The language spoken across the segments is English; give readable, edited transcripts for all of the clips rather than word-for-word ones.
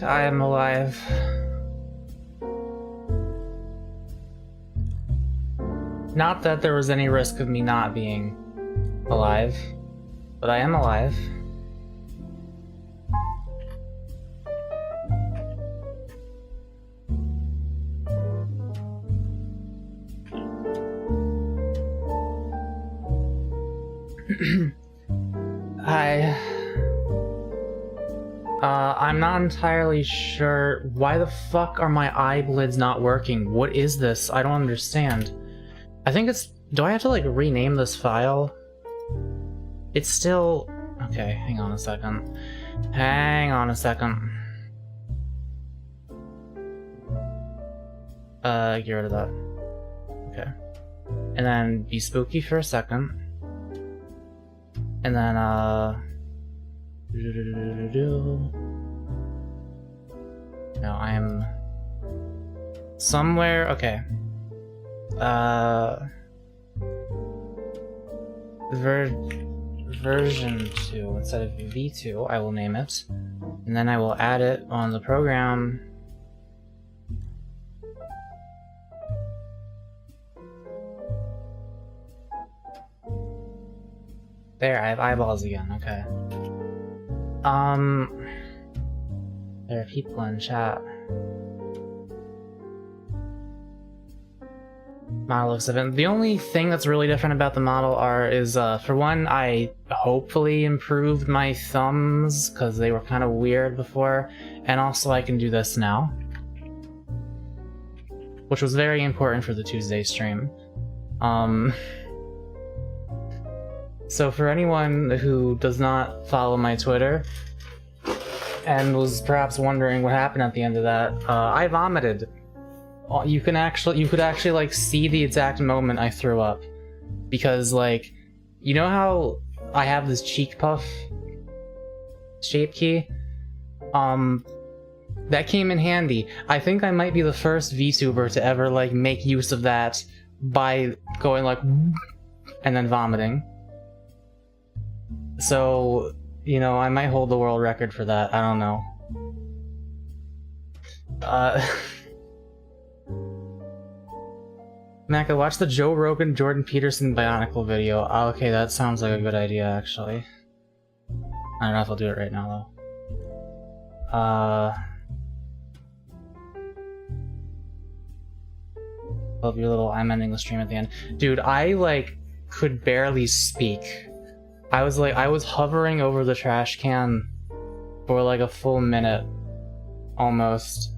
I am alive. Not that there was any risk of me not being alive, but I am alive. I'm not entirely sure. Why the fuck are my eyelids not working? What is this? I don't understand. I think it's... Do I have to, like, rename this file? It's still... Okay, hang on a second. Hang on a second. Get rid of that. Okay. And then be spooky for a second. And then, no, I am somewhere. Okay. Version 2 instead of V2, I will name it, and then I will add it on the program. There, I have eyeballs again. Okay. There are people in chat. Model looks different. The only thing that's really different about the model is, for one, I hopefully improved my thumbs, because they were kind of weird before, and also I can do this now. Which was very important for the Tuesday stream. So for anyone who does not follow my Twitter, and was perhaps wondering what happened at the end of that, I vomited. You could actually like see the exact moment I threw up, because like, you know how I have this cheek puff shape key? That came in handy. I think I might be the first VTuber to ever like make use of that by going like and then vomiting. So, you know, I might hold the world record for that. I don't know. Mako, watch the Joe Rogan Jordan Peterson Bionicle video. Oh, okay, that sounds like a good idea, actually. I don't know if I'll do it right now, though. Love your little I'm ending the stream at the end. Dude, I, like, could barely speak. I was hovering over the trash can for, like, a full minute. Almost.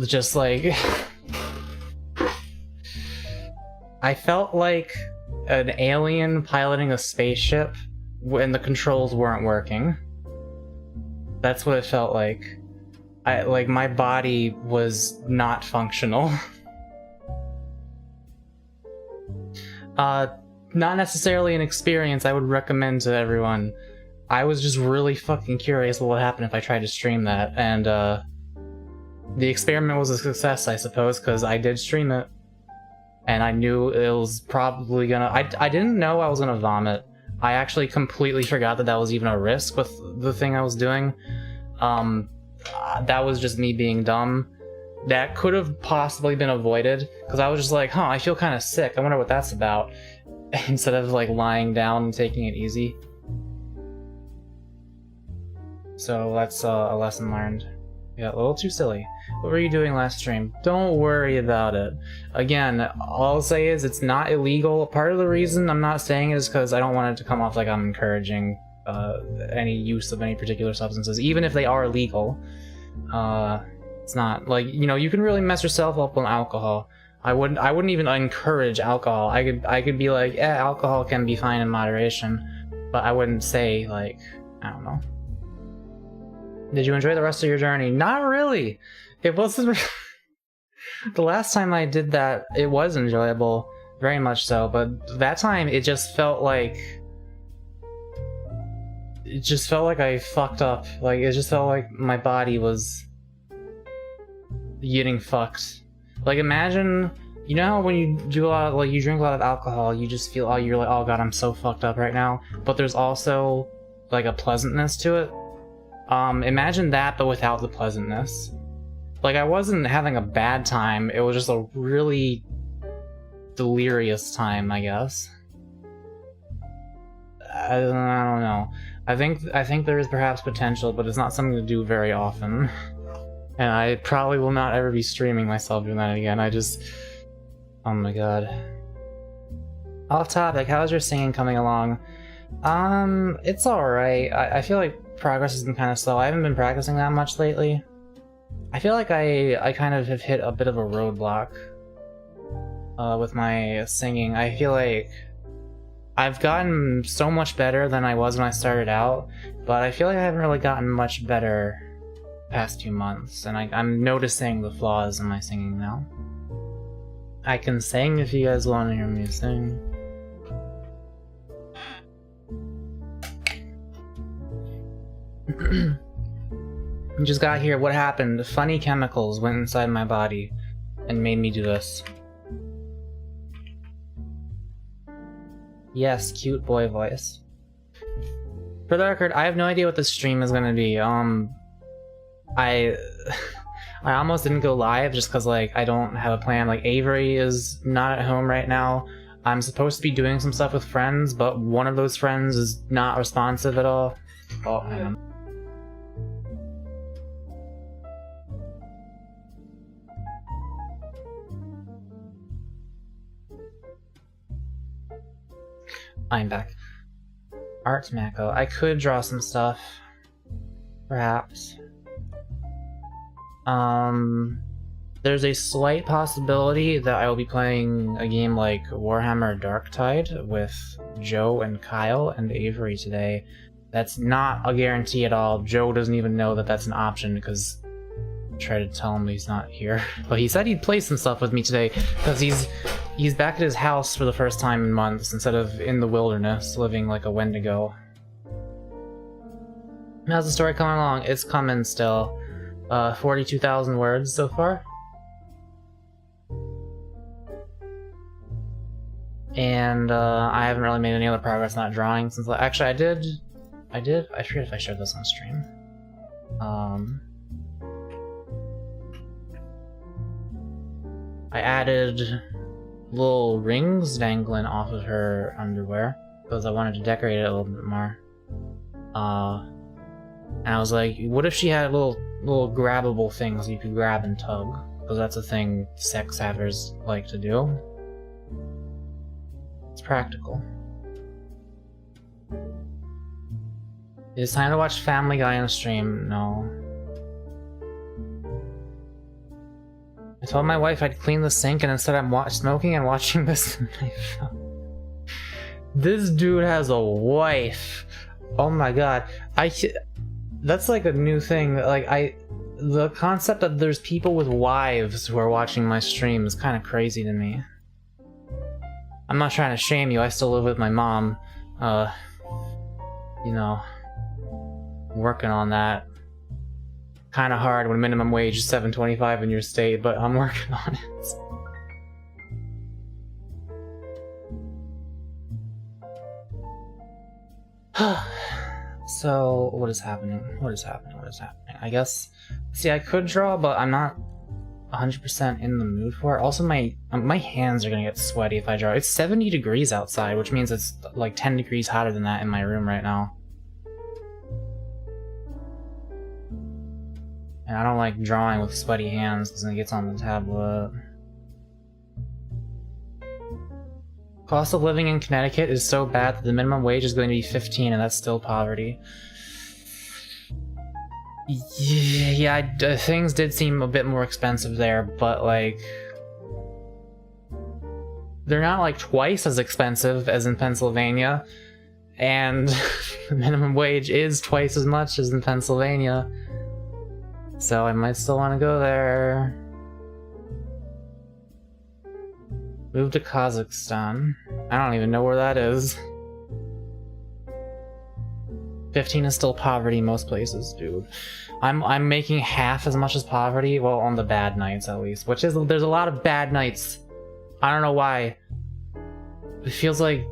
Just, like... I felt like an alien piloting a spaceship when the controls weren't working. That's what it felt like. Like my body was not functional. Not necessarily an experience I would recommend to everyone. I was just really fucking curious what would happen if I tried to stream that, and the experiment was a success, I suppose, because I did stream it. And I knew it was probably gonna... I didn't know I was gonna vomit. I actually completely forgot that that was even a risk with the thing I was doing. That was just me being dumb. That could have possibly been avoided, because I was just like, huh, I feel kind of sick. I wonder what that's about. Instead of like lying down and taking it easy. So that's a lesson learned. Yeah, a little too silly. What were you doing last stream? Don't worry about it. Again, all I'll say is it's not illegal. Part of the reason I'm not saying it is because I don't want it to come off like I'm encouraging any use of any particular substances, even if they are legal. It's not like, you know, you can really mess yourself up on alcohol. I wouldn't even encourage alcohol. I could be like, yeah, alcohol can be fine in moderation, but I wouldn't say like, I don't know. Did you enjoy the rest of your journey? Not really. It wasn't... The last time I did that, it was enjoyable. Very much so. But that time, it just felt like... It just felt like I fucked up. Like, it just felt like my body was... getting fucked. Like, imagine... You know how when you do a lot of, like, you drink a lot of alcohol, you just feel, oh, you're like, oh god, I'm so fucked up right now. But there's also, like, a pleasantness to it. Imagine that, but without the pleasantness. Like, I wasn't having a bad time, it was just a really delirious time, I guess. I don't know. I think there is perhaps potential, but it's not something to do very often. And I probably will not ever be streaming myself doing that again. Oh my god. Off topic, how's your singing coming along? It's alright. I feel like progress has been kind of slow. I haven't been practicing that much lately. I feel like I kind of have hit a bit of a roadblock with my singing. I feel like I've gotten so much better than I was when I started out, but I feel like I haven't really gotten much better past few months, and I'm noticing the flaws in my singing now. I can sing if you guys want to hear me sing. Just got here. What happened? Funny chemicals went inside my body and made me do this. Yes, cute boy voice. For the record, I have no idea what this stream is gonna be. I almost didn't go live just because, like, I don't have a plan. Like, Avery is not at home right now. I'm supposed to be doing some stuff with friends, but one of those friends is not responsive at all. Oh, hang on. I'm back. Art Mako. I could draw some stuff. Perhaps. There's a slight possibility that I will be playing a game like Warhammer Darktide with Joe and Kyle and Avery today. That's not a guarantee at all. Joe doesn't even know that that's an option because I tried to tell him he's not here. But he said he'd play some stuff with me today because he's back at his house for the first time in months instead of in the wilderness living like a Wendigo. How's the story coming along? It's coming still. 42,000 words so far. And I haven't really made any other progress not drawing since. Actually, I did. I forget if I shared this on stream. I added little rings dangling off of her underwear because I wanted to decorate it a little bit more. And I was like, what if she had little grabbable things you could grab and tug? Because that's a thing sex havers like to do. It's practical. It's time to watch Family Guy on stream. No. I told my wife I'd clean the sink, and instead I'm smoking and watching this on my phone. This dude has a wife. Oh my god. That's like a new thing. Like, the concept that there's people with wives who are watching my stream is kind of crazy to me. I'm not trying to shame you, I still live with my mom. You know, working on that. Kind of hard when minimum wage is $7.25 in your state, but I'm working on it. So, what is happening? What is happening? What is happening? I guess... See, I could draw, but I'm not 100% in the mood for it. Also, my hands are gonna get sweaty if I draw. It's 70 degrees outside, which means it's like 10 degrees hotter than that in my room right now. And I don't like drawing with sweaty hands because it gets on the tablet. Cost of living in Connecticut is so bad that the minimum wage is going to be 15, and that's still poverty. Yeah, things did seem a bit more expensive there, but like... they're not like twice as expensive as in Pennsylvania, and the minimum wage is twice as much as in Pennsylvania. So I might still want to go there. Move to Kazakhstan. I don't even know where that is. 15 is still poverty most places, dude. I'm making half as much as poverty, well, on the bad nights at least, which is, there's a lot of bad nights. I don't know why. It feels like...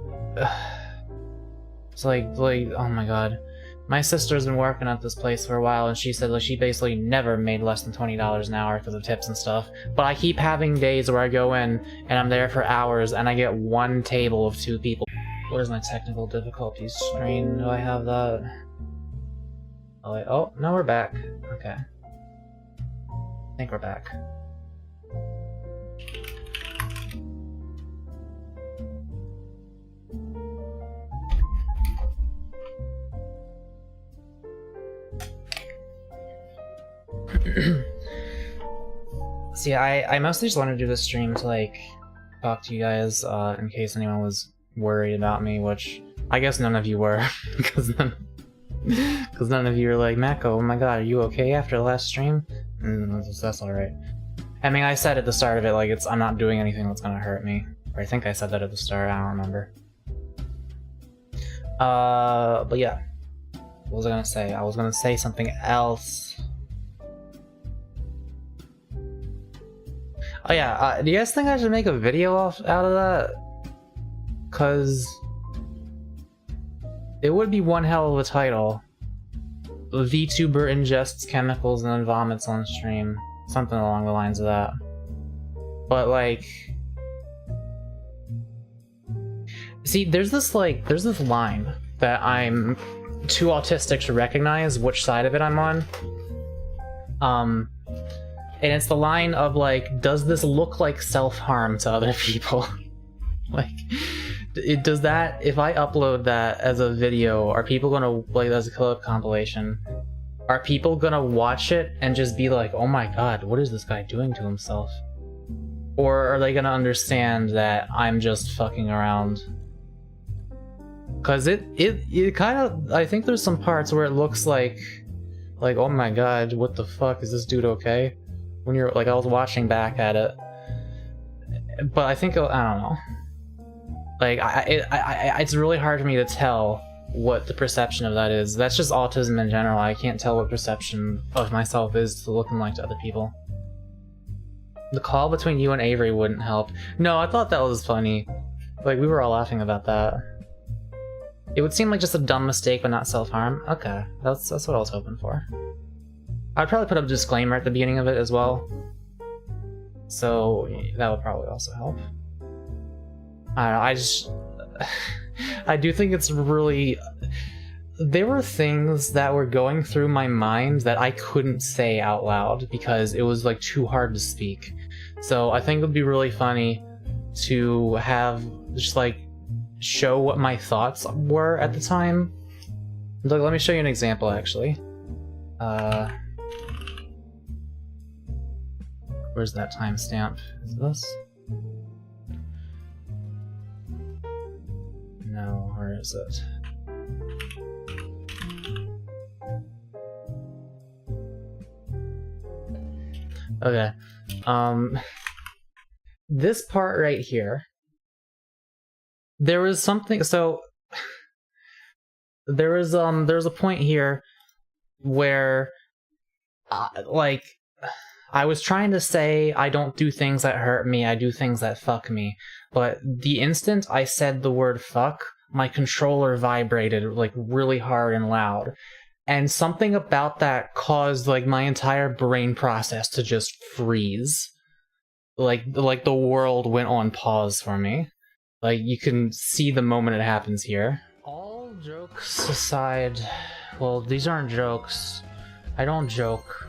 it's like, oh my god. My sister's been working at this place for a while, and she said like she basically never made less than $20 an hour because of tips and stuff. But I keep having days where I go in and I'm there for hours and I get one table of 2 people. What is my technical difficulties screen? Do I have that? Oh, wait. Oh, no, we're back. Okay. I think we're back. See, I mostly just want to do this stream to, like, talk to you guys, in case anyone was worried about me, which I guess none of you were, because none of you are like, Mako, oh my god, are you okay after the last stream? That's alright. I mean, I said at the start of it, like, I'm not doing anything that's gonna hurt me. Or I think I said that at the start, I don't remember. But yeah. What was I gonna say? I was gonna say something else. Oh yeah, do you guys think I should make a video out of that? Cause it would be one hell of a title. VTuber ingests chemicals and then vomits on stream. Something along the lines of that. But like... See, there's this line that I'm too autistic to recognize which side of it I'm on. And it's the line of like, does this look like self-harm to other people? Like, does that, if I upload that as a video, are people gonna, like, as a clip compilation, are people gonna watch it and just be like, oh my god, what is this guy doing to himself? Or are they gonna understand that I'm just fucking around? Cause it kind of, I think there's some parts where it looks like, oh my god, what the fuck, is this dude okay? When you're, like, I was watching back at it. But I think, I don't know. Like, it's really hard for me to tell what the perception of that is. That's just autism in general. I can't tell what perception of myself is to looking like to other people. The call between you and Avery wouldn't help. No, I thought that was funny. Like, we were all laughing about that. It would seem like just a dumb mistake, but not self-harm. Okay, that's what I was hoping for. I'd probably put up a disclaimer at the beginning of it as well. So, that would probably also help. I don't know, I do think it's really... There were things that were going through my mind that I couldn't say out loud because it was, like, too hard to speak. So I think it would be really funny to have just, like, show what my thoughts were at the time. Look, let me show you an example, actually. Where's that timestamp? Is this? No, where is it? Okay. This part right here. There was something, so there was a point here where like I was trying to say I don't do things that hurt me, I do things that fuck me. But the instant I said the word fuck, my controller vibrated like really hard and loud. And something about that caused like my entire brain process to just freeze. Like the world went on pause for me. Like you can see the moment it happens here. All jokes aside, well, these aren't jokes. I don't joke.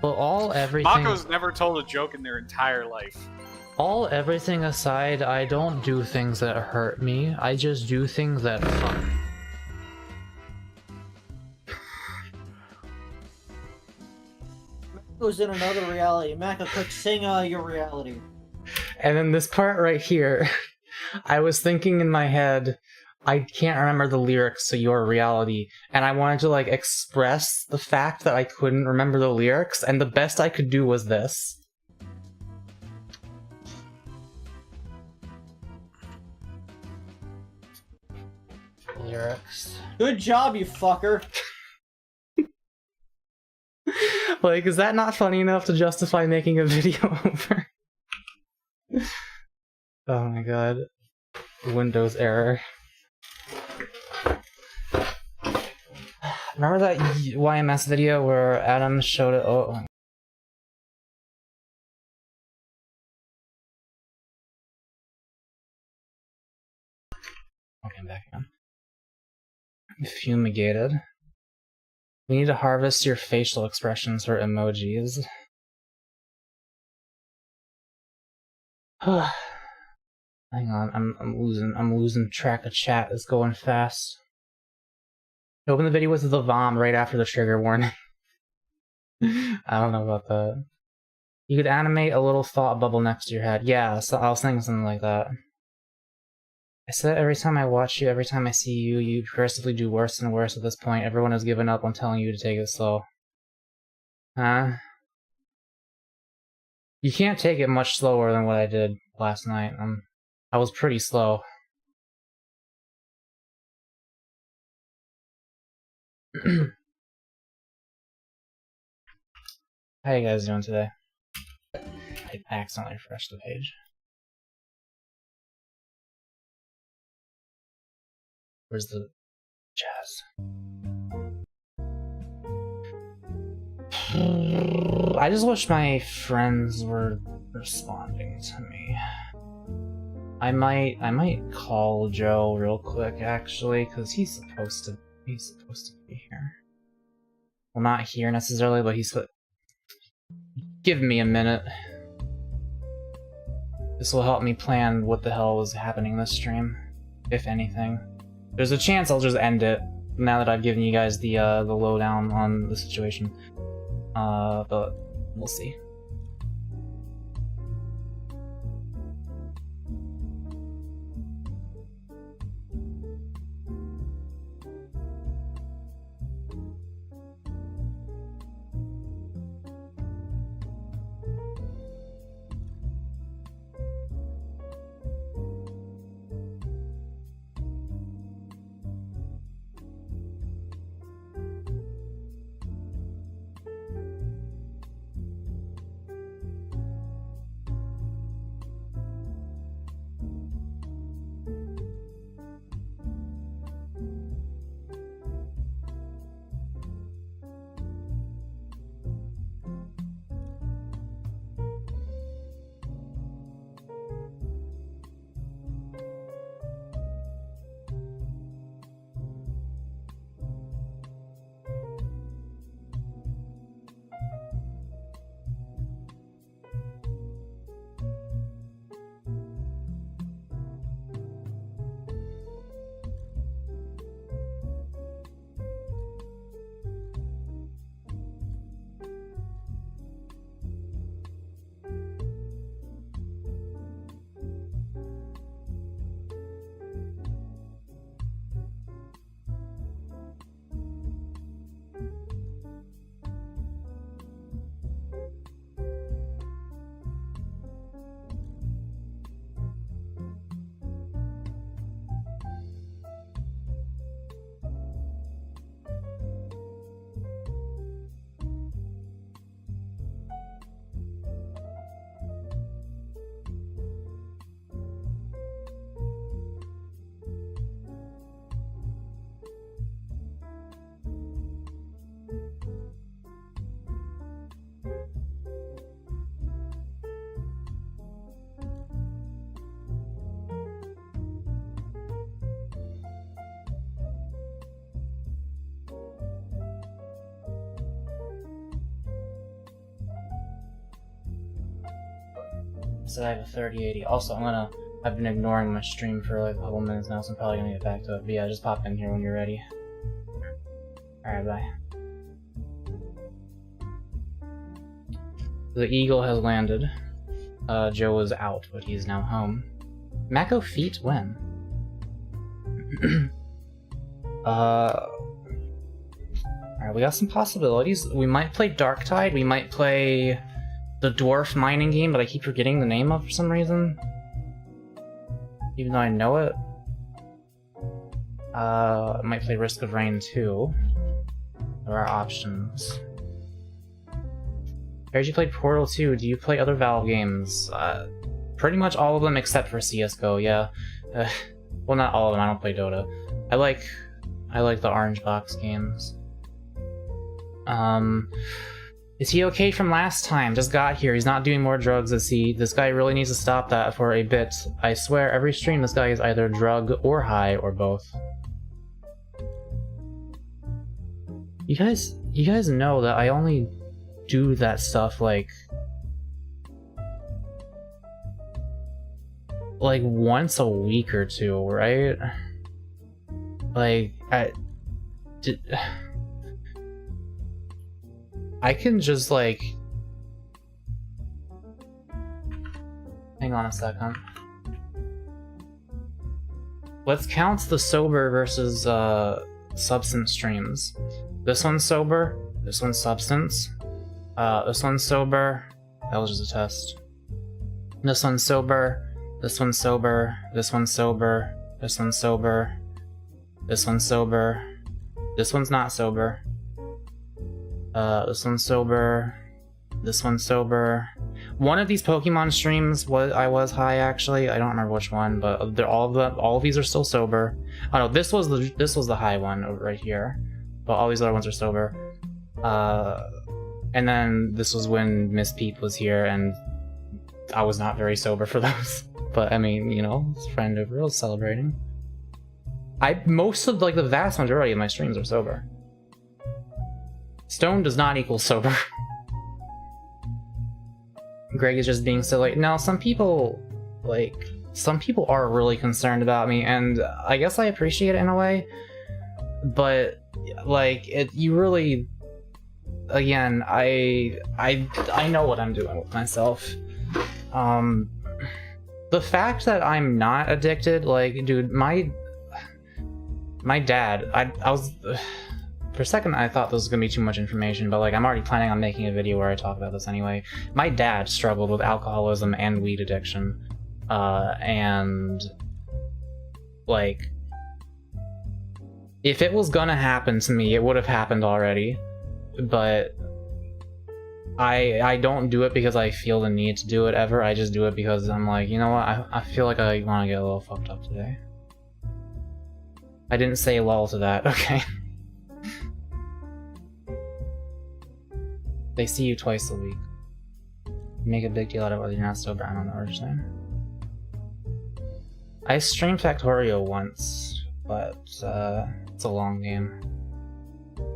Well, everything... Mako's never told a joke in their entire life. Everything aside, I don't do things that hurt me. I just do things that fuck. Mako's in another reality. Mako, quick, sing your reality. And then this part right here, I was thinking in my head, I can't remember the lyrics to Your Reality, and I wanted to like express the fact that I couldn't remember the lyrics, and the best I could do was this. Lyrics. Good job, you fucker. Like, is that not funny enough to justify making a video over? Oh my god. Windows error. Remember that YMS video where Adam showed it? Oh. Okay, I'm back again. Fumigated. We need to harvest your facial expressions for emojis. Hang on, I'm losing track of chat. It's going fast. Open the video with the vom right after the trigger warning. I don't know about that. You could animate a little thought bubble next to your head. Yeah, so I was thinking something like that. I said every time I watch you, every time I see you, you progressively do worse and worse at this point. Everyone has given up on telling you to take it slow. Huh? You can't take it much slower than what I did last night. I was pretty slow. How you guys doing today? I accidentally refreshed the page. Where's the jazz? I just wish my friends were responding to me. I might call Joe real quick actually, because he's supposed to be here. Well, not here necessarily, but he's. Give me a minute. This will help me plan what the hell is happening this stream, if anything. There's a chance I'll just end it now that I've given you guys the lowdown on the situation. But we'll see. So I have a 3080. Also, I've been ignoring my stream for like a couple minutes now, so I'm probably gonna get back to it. But yeah, just pop in here when you're ready. Alright, bye. The eagle has landed. Joe is out, but he's now home. Mako feet when? Alright, we got some possibilities. We might play Darktide, we might play the dwarf mining game, but I keep forgetting the name of for some reason. Even though I know it. I might play Risk of Rain too. There are options. I heard you played Portal 2. Do you play other Valve games? Pretty much all of them except for CSGO, yeah. Well, not all of them, I don't play Dota. I like the Orange Box games. Is he okay from last time? Just got here. He's not doing more drugs, is he? This guy really needs to stop that for a bit. I swear, every stream this guy is either drug or high or both. You guys know that I only do that stuff like once a week or two, right? Like, I can just like... Hang on a second. Let's count the sober versus substance streams. This one's sober, this one's substance. This one's sober. That was just a test. This one's sober, this one's sober, this one's sober, this one's sober, this one's sober, this one's not sober. This one's sober. This one's sober. One of these Pokemon streams I was high actually. I don't remember which one, but they're all of these are still sober. Oh no, this was the high one over right here. But all these other ones are sober. And then this was when Miss Peep was here, and I was not very sober for those. But I mean, you know, it's friend overall celebrating. Most of the vast majority of my streams are sober. Stone does not equal sober. Greg is just being silly. Now, some people are really concerned about me, and I guess I appreciate it in a way. But you really, again, I know what I'm doing with myself. The fact that I'm not addicted, dude, my dad, I was. For a second, I thought this was gonna be too much information, but I'm already planning on making a video where I talk about this anyway. My dad struggled with alcoholism and weed addiction, and if it was gonna happen to me, it would have happened already. But I don't do it because I feel the need to do it ever. I just do it because I'm like, you know what? I feel like I want to get a little fucked up today. I didn't say lol to that, okay? They see you twice a week. You make a big deal out of whether you're not sober. I don't know what you're saying. I streamed Factorio once, but it's a long game.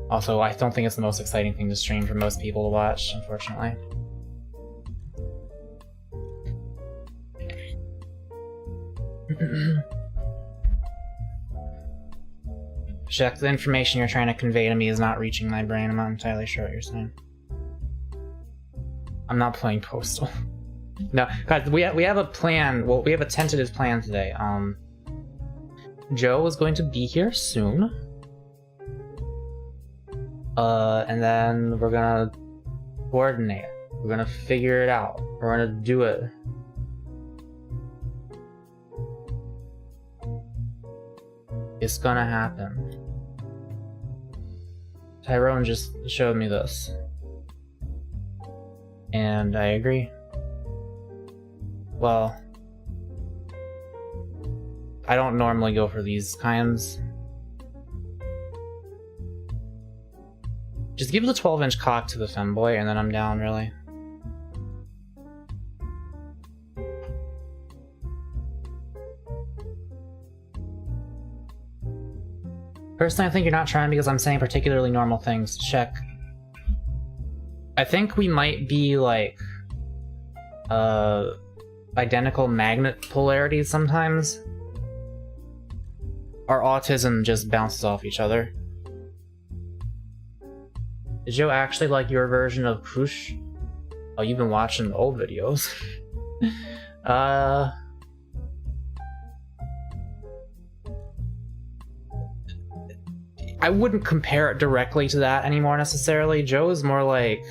Also, I don't think it's the most exciting thing to stream for most people to watch, unfortunately. Check, the information you're trying to convey to me is not reaching my brain. I'm not entirely sure what you're saying. I'm not playing Postal. No, guys, we have a plan. Well, we have a tentative plan today. Joe is going to be here soon. And then we're gonna coordinate. We're gonna figure it out. We're gonna do it. It's gonna happen. Tyrone just showed me this. And I agree. Well, I don't normally go for these kinds. Just give the 12-inch cock to the femboy and then I'm down, really. Personally, I think you're not trying because I'm saying particularly normal things. Check. I think we might be identical magnet polarities sometimes. Our autism just bounces off each other. Did Joe actually like your version of Krush? Oh, you've been watching the old videos. I wouldn't compare it directly to that anymore necessarily. Joe is more like...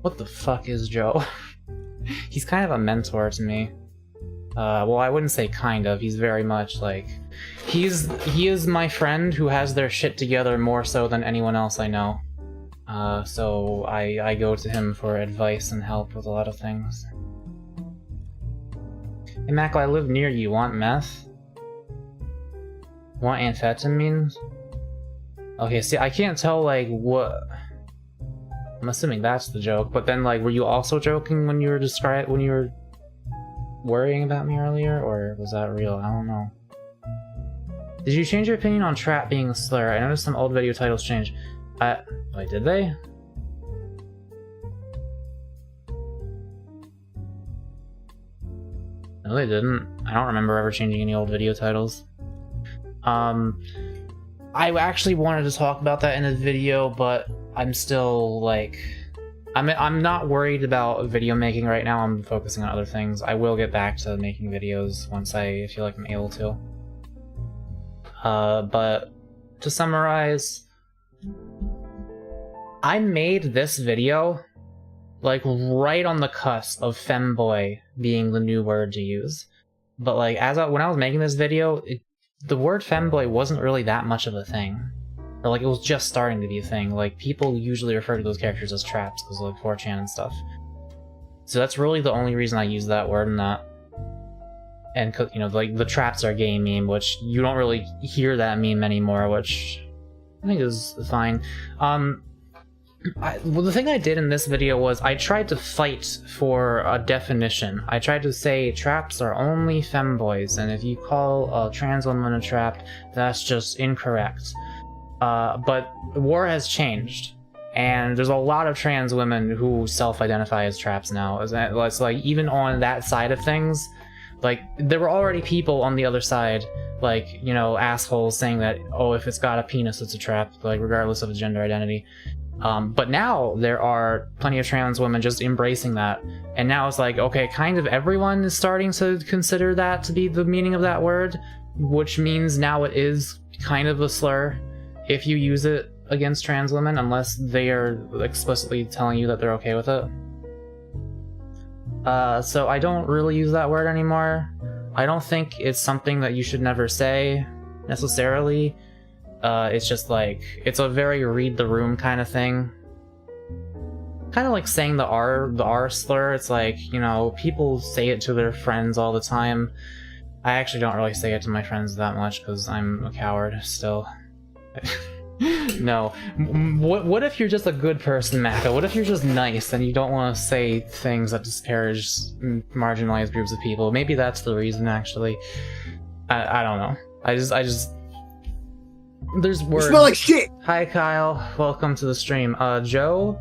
What the fuck is Joe? He's kind of a mentor to me. Well, I wouldn't say kind of. He's very much like... He is my friend who has their shit together more so than anyone else I know. So I go to him for advice and help with a lot of things. Hey Mako, I live near you. Want meth? Want amphetamines? Okay, see, I can't tell, like, what... I'm assuming that's the joke, but then, like, were you also joking when you were worrying about me earlier, or was that real? I don't know. Did you change your opinion on trap being a slur? I noticed some old video titles changed. Wait, did they? No, they didn't. I don't remember ever changing any old video titles. I actually wanted to talk about that in a video, but I'm still, like... I'm not worried about video making right now, I'm focusing on other things. I will get back to making videos once I feel like I'm able to. But to summarize, I made this video like right on the cusp of femboy being the new word to use. But like when I was making this video, the word femboy wasn't really that much of a thing. Or like it was just starting to be a thing. Like people usually refer to those characters as traps because of like 4chan and stuff. So that's really the only reason I use that word in that. And, you know, like, the traps are gay meme, which you don't really hear that meme anymore, which I think is fine. Well, the thing I did in this video was I tried to fight for a definition. I tried to say traps are only femboys, and if you call a trans woman a trap, that's just incorrect. But the war has changed, and there's a lot of trans women who self-identify as traps now. It's like, even on that side of things, like, there were already people on the other side, like, you know, assholes saying that, oh, if it's got a penis, it's a trap, like, regardless of its gender identity. But now there are plenty of trans women just embracing that. And now it's like, okay, kind of everyone is starting to consider that to be the meaning of that word, which means now it is kind of a slur if you use it against trans women, unless they are explicitly telling you that they're okay with it. So I don't really use that word anymore. I don't think it's something that you should never say, necessarily. It's just like, it's a very read the room kind of thing. Kind of like saying the R slur. It's like, you know, people say it to their friends all the time. I actually don't really say it to my friends that much because I'm a coward still. No. What if you're just a good person, Mako? What if you're just nice and you don't want to say things that disparage marginalized groups of people? Maybe that's the reason, actually. I don't know. I just... There's words. You smell like shit! Hi, Kyle. Welcome to the stream. Joe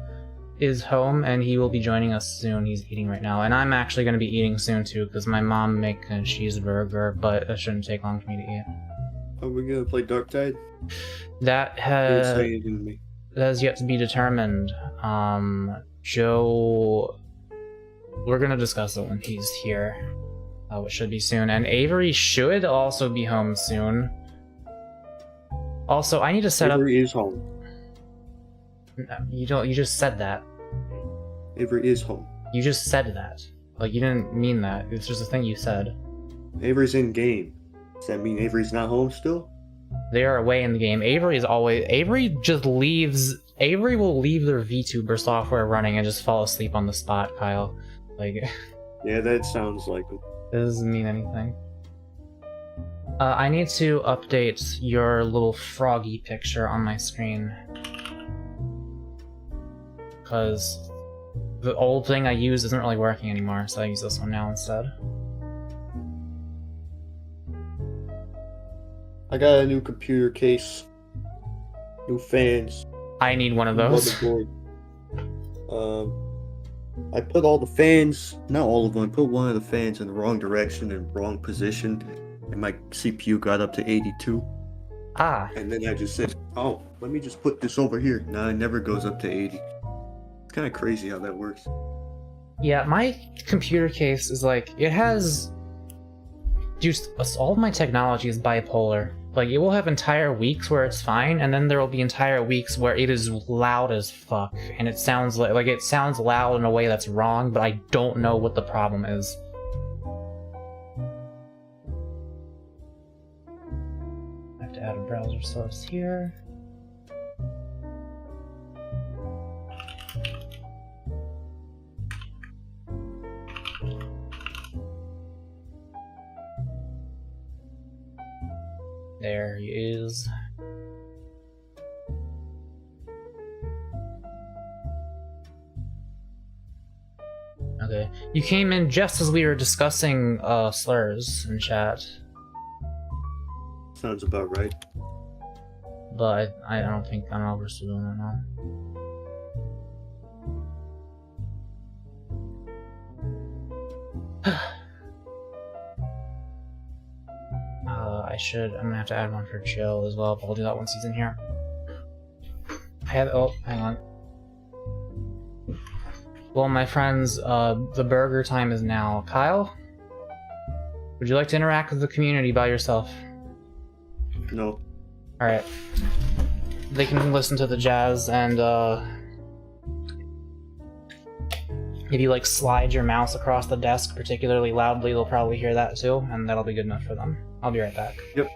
is home and he will be joining us soon. He's eating right now. And I'm actually going to be eating soon, too, because my mom made a cheeseburger, but it shouldn't take long for me to eat. Are we gonna play Dark Tide? That has yet to be determined. Joe... We're gonna discuss it when he's here. It should be soon. And Avery should also be home soon. Also, I need to set Avery is home. You just said that. Avery is home. You just said that. Like, you didn't mean that. It's just a thing you said. Avery's in game. Does that mean Avery's not home still? They are away in the game. Avery just leaves... Avery will leave their VTuber software running and just fall asleep on the spot, Kyle. Like... Yeah, that sounds like it. It doesn't mean anything. I need to update your little froggy picture on my screen. Because the old thing I used isn't really working anymore, so I use this one now instead. I got a new computer case. New fans. I need one of those. Motherboard. I put all the fans, not all of them, I put one of the fans in the wrong direction and wrong position, and my CPU got up to 82. Ah. And then I just said, oh, let me just put this over here. No, it never goes up to 80. It's kind of crazy how that works. Yeah, my computer case is like, it has... Just, all of my technology is bipolar. Like, it will have entire weeks where it's fine, and then there will be entire weeks where it is loud as fuck, and it sounds like it sounds loud in a way that's wrong, but I don't know what the problem is. I have to add a browser source here. There he is. Okay. You came in just as we were discussing slurs in chat. Sounds about right. But I don't think I'm overstood doing that now. I'm gonna have to add one for Jill as well, but I'll do that once he's in here. Oh, hang on. Well, my friends, the burger time is now. Kyle? Would you like to interact with the community by yourself? No. Alright. They can listen to the jazz, and if you like slide your mouse across the desk particularly loudly, they'll probably hear that too, and that'll be good enough for them. I'll be right back. Yep.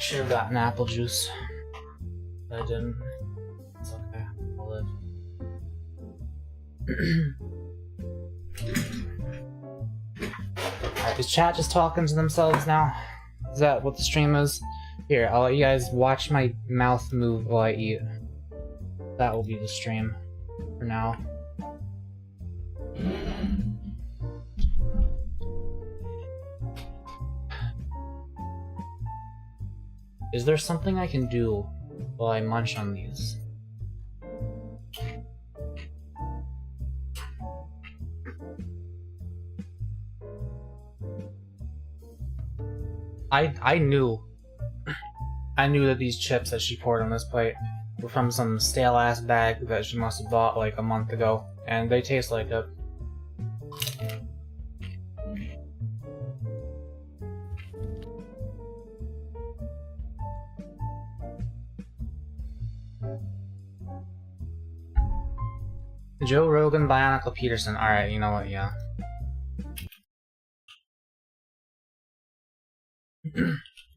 Should have gotten apple juice. But I didn't. It's okay. I'll live. Alright, is chat just talking to themselves now? Is that what the stream is? Here, I'll let you guys watch my mouth move while I eat. That will be the stream for now. Is there something I can do while I munch on these? I knew that these chips that she poured on this plate were from some stale ass bag that she must have bought like a month ago, and they taste like it. Joe Rogan, Bionicle Peterson. Alright, you know what, yeah.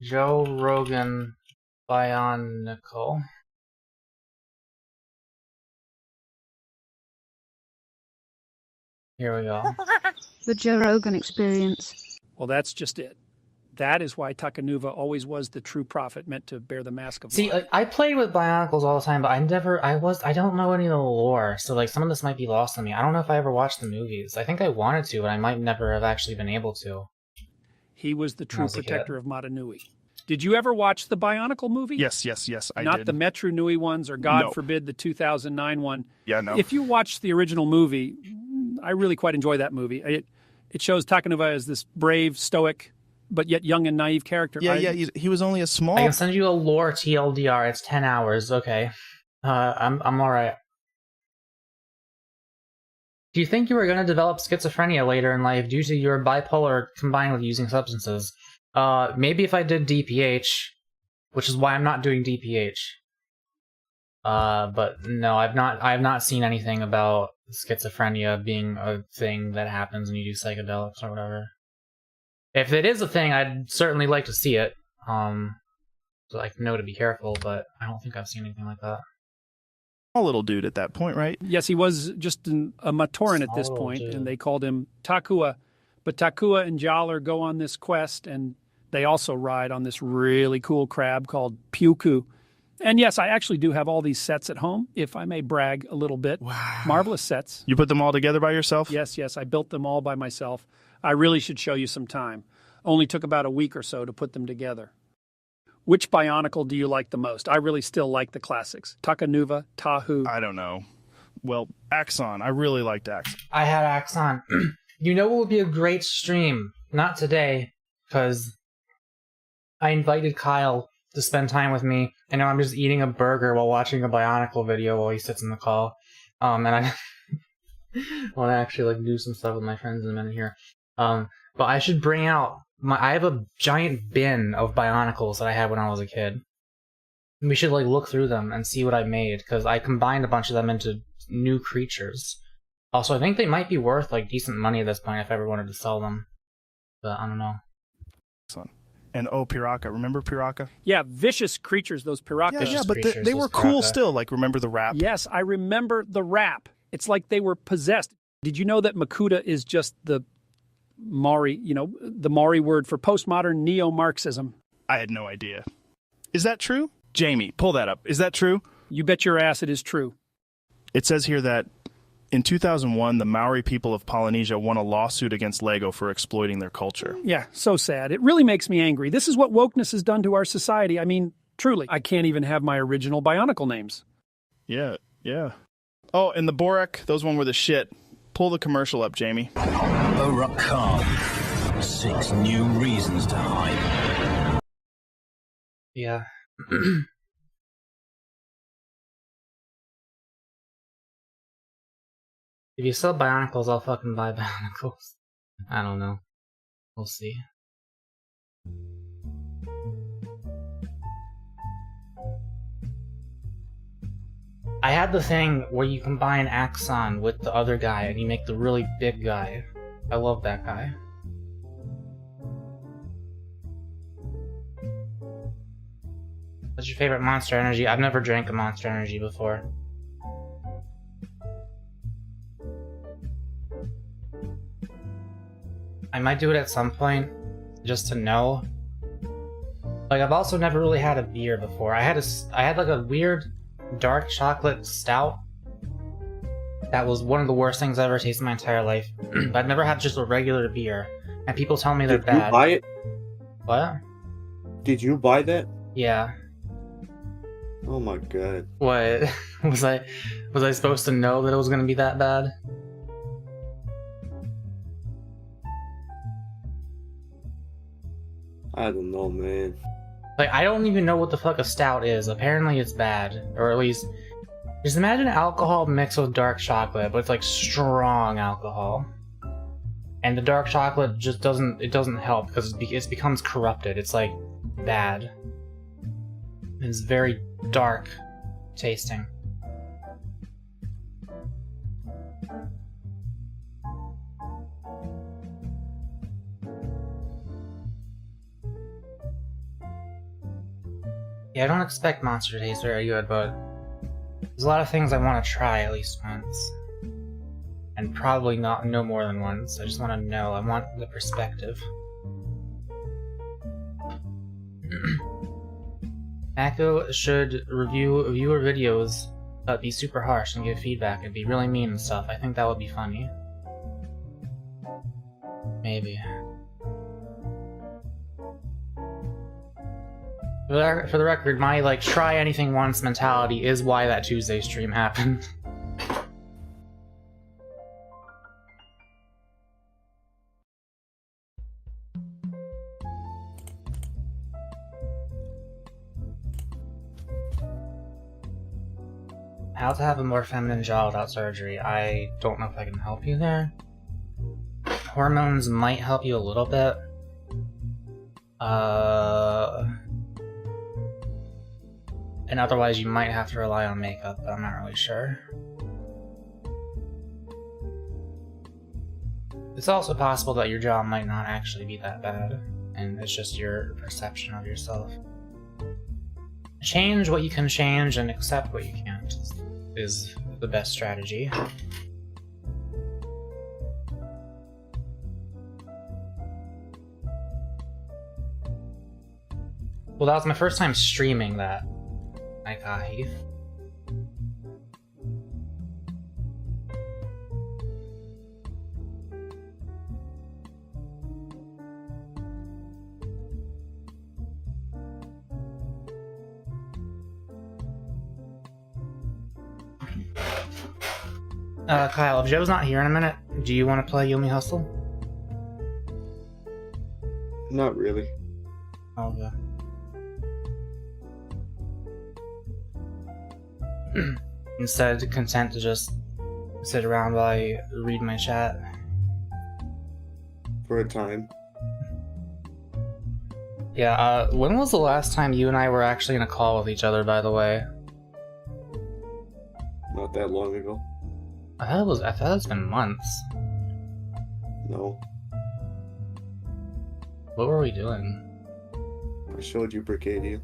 Joe Rogan, Bionicle. Here we go. The Joe Rogan Experience. Well, that's just it. That is why Takanuva always was the true prophet meant to bear the mask of See, life. I played with Bionicles all the time, but I don't know any of the lore, so like some of this might be lost on me. I don't know if I ever watched the movies. I think I wanted to, but I might never have actually been able to. He was the true protector of Matanui. Did you ever watch the Bionicle movie? Yes, I did. Not the Metro Nui ones, or God forbid the 2009 one. Yeah, no. If you watch the original movie, I really quite enjoy that movie. It shows Takanuva as this brave, stoic, but yet young and naive character. He was only a small... I can send you a lore TLDR. It's 10 hours. Okay. I'm alright. Do you think you were going to develop schizophrenia later in life due to your bipolar combined with using substances? Maybe if I did DPH, which is why I'm not doing DPH. But no, I've not seen anything about schizophrenia being a thing that happens when you do psychedelics or whatever. If it is a thing, I'd certainly like to see it. So I know to be careful, but I don't think I've seen anything like that. Small little dude at that point, right? Yes, he was just a Matoran at this point, and they called him Takua. But Takua and Jaller go on this quest, and they also ride on this really cool crab called Puku. And yes, I actually do have all these sets at home, if I may brag a little bit. Wow. Marvelous sets. You put them all together by yourself? Yes, I built them all by myself. I really should show you some time. Only took about a week or so to put them together. Which Bionicle do you like the most? I really still like the classics. Takanuva, Tahu. I don't know. Well, Axon. I really liked Axon. I had Axon. You know what would be a great stream? Not today, because I invited Kyle to spend time with me, and now I'm just eating a burger while watching a Bionicle video while he sits in the call. And I want to actually like do some stuff with my friends in a minute here. But I should bring out I have a giant bin of Bionicles that I had when I was a kid. We should like look through them and see what I made, because I combined a bunch of them into new creatures. Also, I think they might be worth like decent money at this point if I ever wanted to sell them. But I don't know. Excellent. And Piraka. Remember Piraka? Yeah, vicious creatures, those Pirakas. Yeah, but they were cool still. Like, remember the rap? Yes, I remember the rap. It's like they were possessed. Did you know that Makuta is just the Maori, the Maori word for postmodern neo-Marxism? I had no idea. Is that true? Jamie, pull that up. Is that true? You bet your ass it is true. It says here that in 2001, the Maori people of Polynesia won a lawsuit against Lego for exploiting their culture. Yeah, so sad. It really makes me angry. This is what wokeness has done to our society. I mean, truly. I can't even have my original Bionicle names. Yeah. Oh, and the Borak, those one were the shit. Pull the commercial up, Jamie. Borak Khan. 6 new reasons to hide. Yeah. If you sell Bionicles, I'll fucking buy Bionicles. I don't know. We'll see. I had the thing where you combine Axon with the other guy and you make the really big guy. I love that guy. What's your favorite Monster Energy? I've never drank a Monster Energy before. I might do it at some point, just to know. Like, I've also never really had a beer before. I had like a weird dark chocolate stout. That was one of the worst things I've ever tasted in my entire life. But I've never had just a regular beer. And people tell me they're bad. Did you buy it? What? Did you buy that? Yeah. Oh my god. What? Was I supposed to know that it was gonna be that bad? I don't know, man. Like, I don't even know what the fuck a stout is. Apparently it's bad. Or at least... Just imagine alcohol mixed with dark chocolate, but it's like strong alcohol. And the dark chocolate just doesn't help, because it becomes corrupted. It's like, bad. It's very dark tasting. Yeah, I don't expect Monster to taste very good, but there's a lot of things I want to try at least once. And probably not no more than once. I just want to know. I want the perspective. Mako should review viewer videos, but be super harsh and give feedback and be really mean and stuff. I think that would be funny. Maybe. For the record, my like try anything once mentality is why that Tuesday stream happened. How to have a more feminine jaw without surgery. I don't know if I can help you there. Hormones might help you a little bit. And otherwise you might have to rely on makeup, but I'm not really sure. It's also possible that your jaw might not actually be that bad, and it's just your perception of yourself. Change what you can change and accept what you can't is the best strategy. Well, that was my first time streaming that. Heath. Kyle, if Joe's not here in a minute, do you want to play Yumi Hustle? Not really. Okay. Instead, content to just sit around while I read my chat. For a time. Yeah, when was the last time you and I were actually in a call with each other, by the way? Not that long ago. I thought it's been months. No. What were we doing? I showed you Bricadia.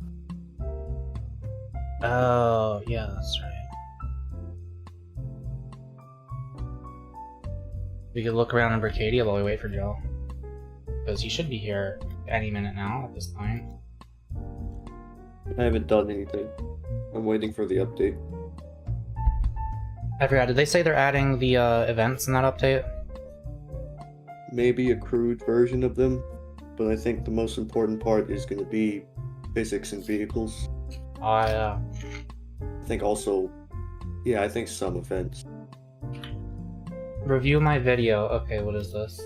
Oh, yeah, that's right. We could look around in Bricadia while we wait for Joe. Because he should be here any minute now at this point. I haven't done anything. I'm waiting for the update. I forgot, did they say they're adding the events in that update? Maybe a crude version of them, but I think the most important part is going to be physics and vehicles. Oh, yeah. I think also, yeah, I think some events. Review my video. Okay, what is this?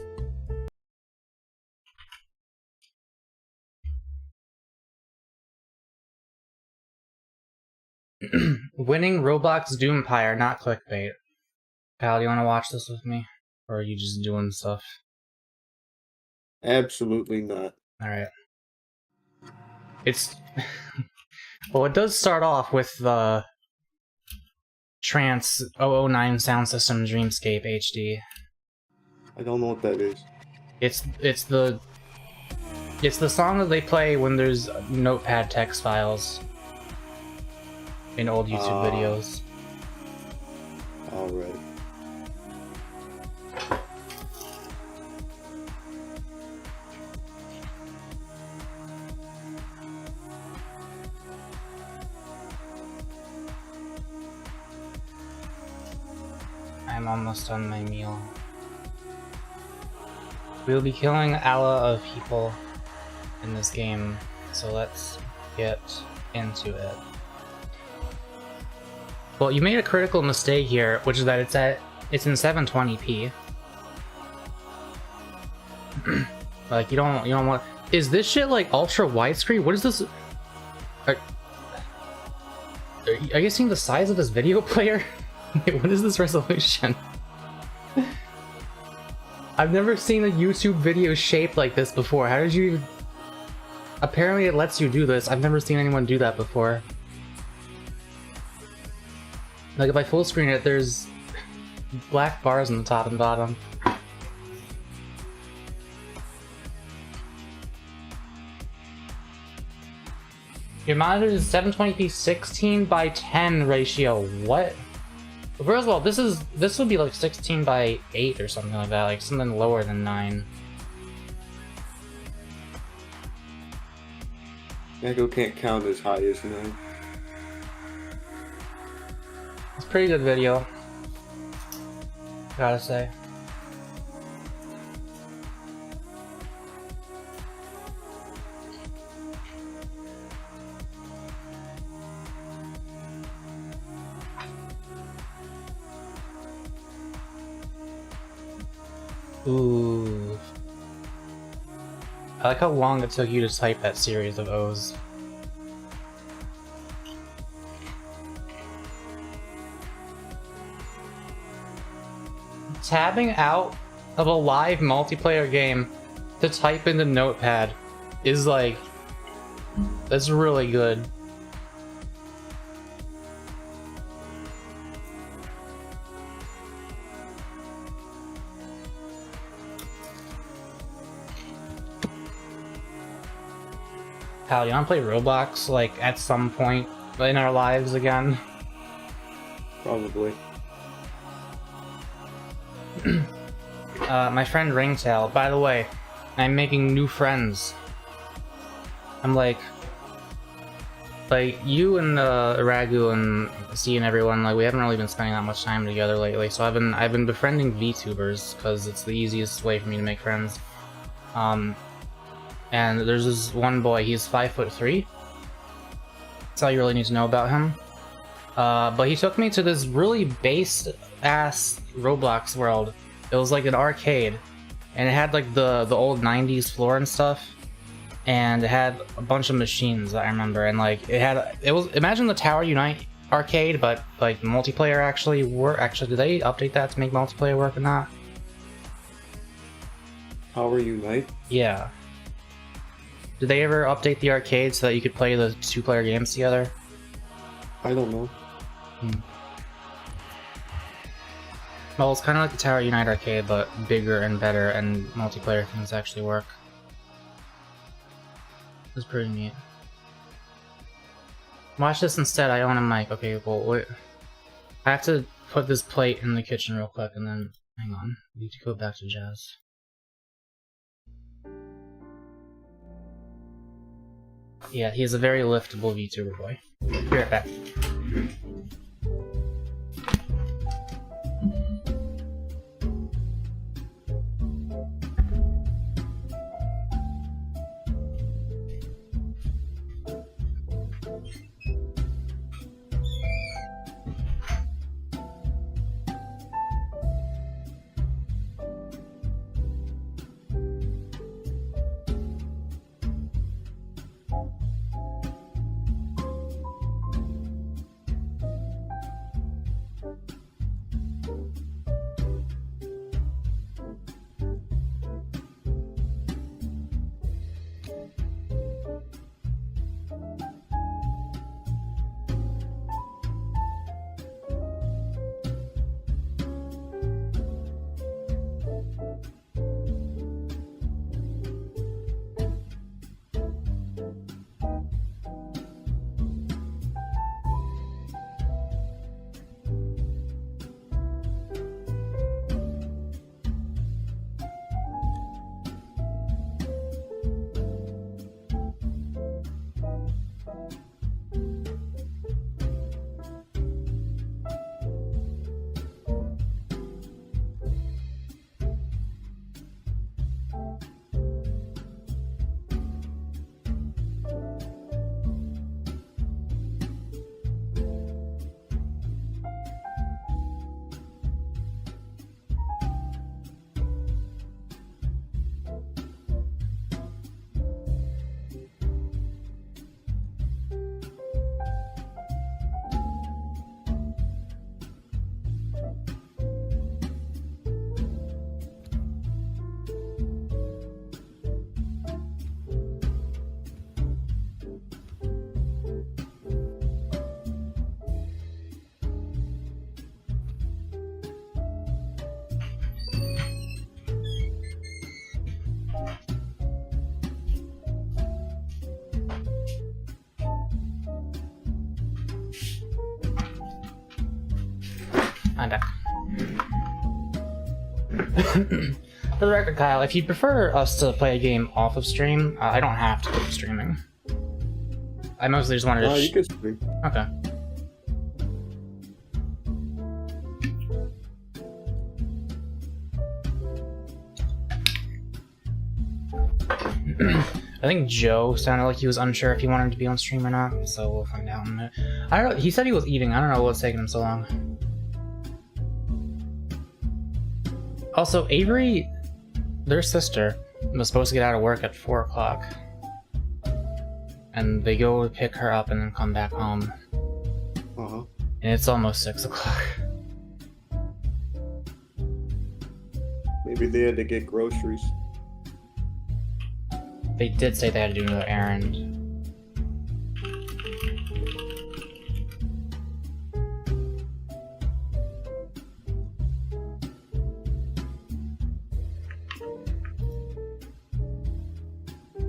Winning Roblox Doompire, not clickbait. Kyle, do you want to watch this with me? Or are you just doing stuff? Absolutely not. Alright. It's... well, it does start off with the Trance 009 sound system Dreamscape HD. I don't know what that is. It's the song that they play when there's notepad text files in old YouTube videos. Alright. I'm almost done my meal. We'll be killing Allah of people in this game, so let's get into it. Well, you made a critical mistake here, which is that it's in 720p. Like you don't want. Is this shit like ultra widescreen? What is this? Are you seeing the size of this video player? Wait, what is this resolution? I've never seen a YouTube video shaped like this before. How did you... Apparently it lets you do this. I've never seen anyone do that before. Like if I full screen it, there's black bars on the top and bottom. Your monitor is 720p 16 by 10 ratio. What? First of all, this would be like 16 by 8 or something like that, like something lower than 9. Mako can't count as high as 9. It's a pretty good video, gotta say. Ooh. I like how long it took you to type that series of O's. Tabbing out of a live multiplayer game to type into Notepad is like... that's really good. Hal, you wanna play Roblox, like, at some point in our lives again? Probably. My friend Ringtail, by the way, I'm making new friends. I'm like you and Ragu and C and everyone, like, we haven't really been spending that much time together lately, so I've been befriending VTubers because it's the easiest way for me to make friends. And there's this one boy, he's 5'3". That's all you really need to know about him. But he took me to this really base-ass Roblox world. It was like an arcade, and it had like the old 90s floor and stuff, and it had a bunch of machines that I remember, and like it was imagine the Tower Unite arcade, but like multiplayer actually work. Actually, did they update that to make multiplayer work or not? Tower Unite? Yeah. Did they ever update the arcade so that you could play the 2-player games together? I don't know. Well, it's kind of like the Tower Unite arcade, but bigger and better, and multiplayer things actually work. It's pretty neat. Watch this instead, I own a mic. Okay, well, wait. I have to put this plate in the kitchen real quick, and then... hang on. We need to go back to Jazz. Yeah, he's a very liftable VTuber boy. Be right back. I'm back. For the record, Kyle, if you prefer us to play a game off of stream, I don't have to keep streaming. I mostly just wanted to. You can stream. Okay. I think Joe sounded like he was unsure if he wanted to be on stream or not, so we'll find out in a minute. I don't know. He said he was eating. I don't know what's taking him so long. Also, Avery, their sister, was supposed to get out of work at 4 o'clock. And they go to pick her up and then come back home. Uh-huh. And it's almost 6 o'clock. Maybe they had to get groceries. They did say they had to do another errand.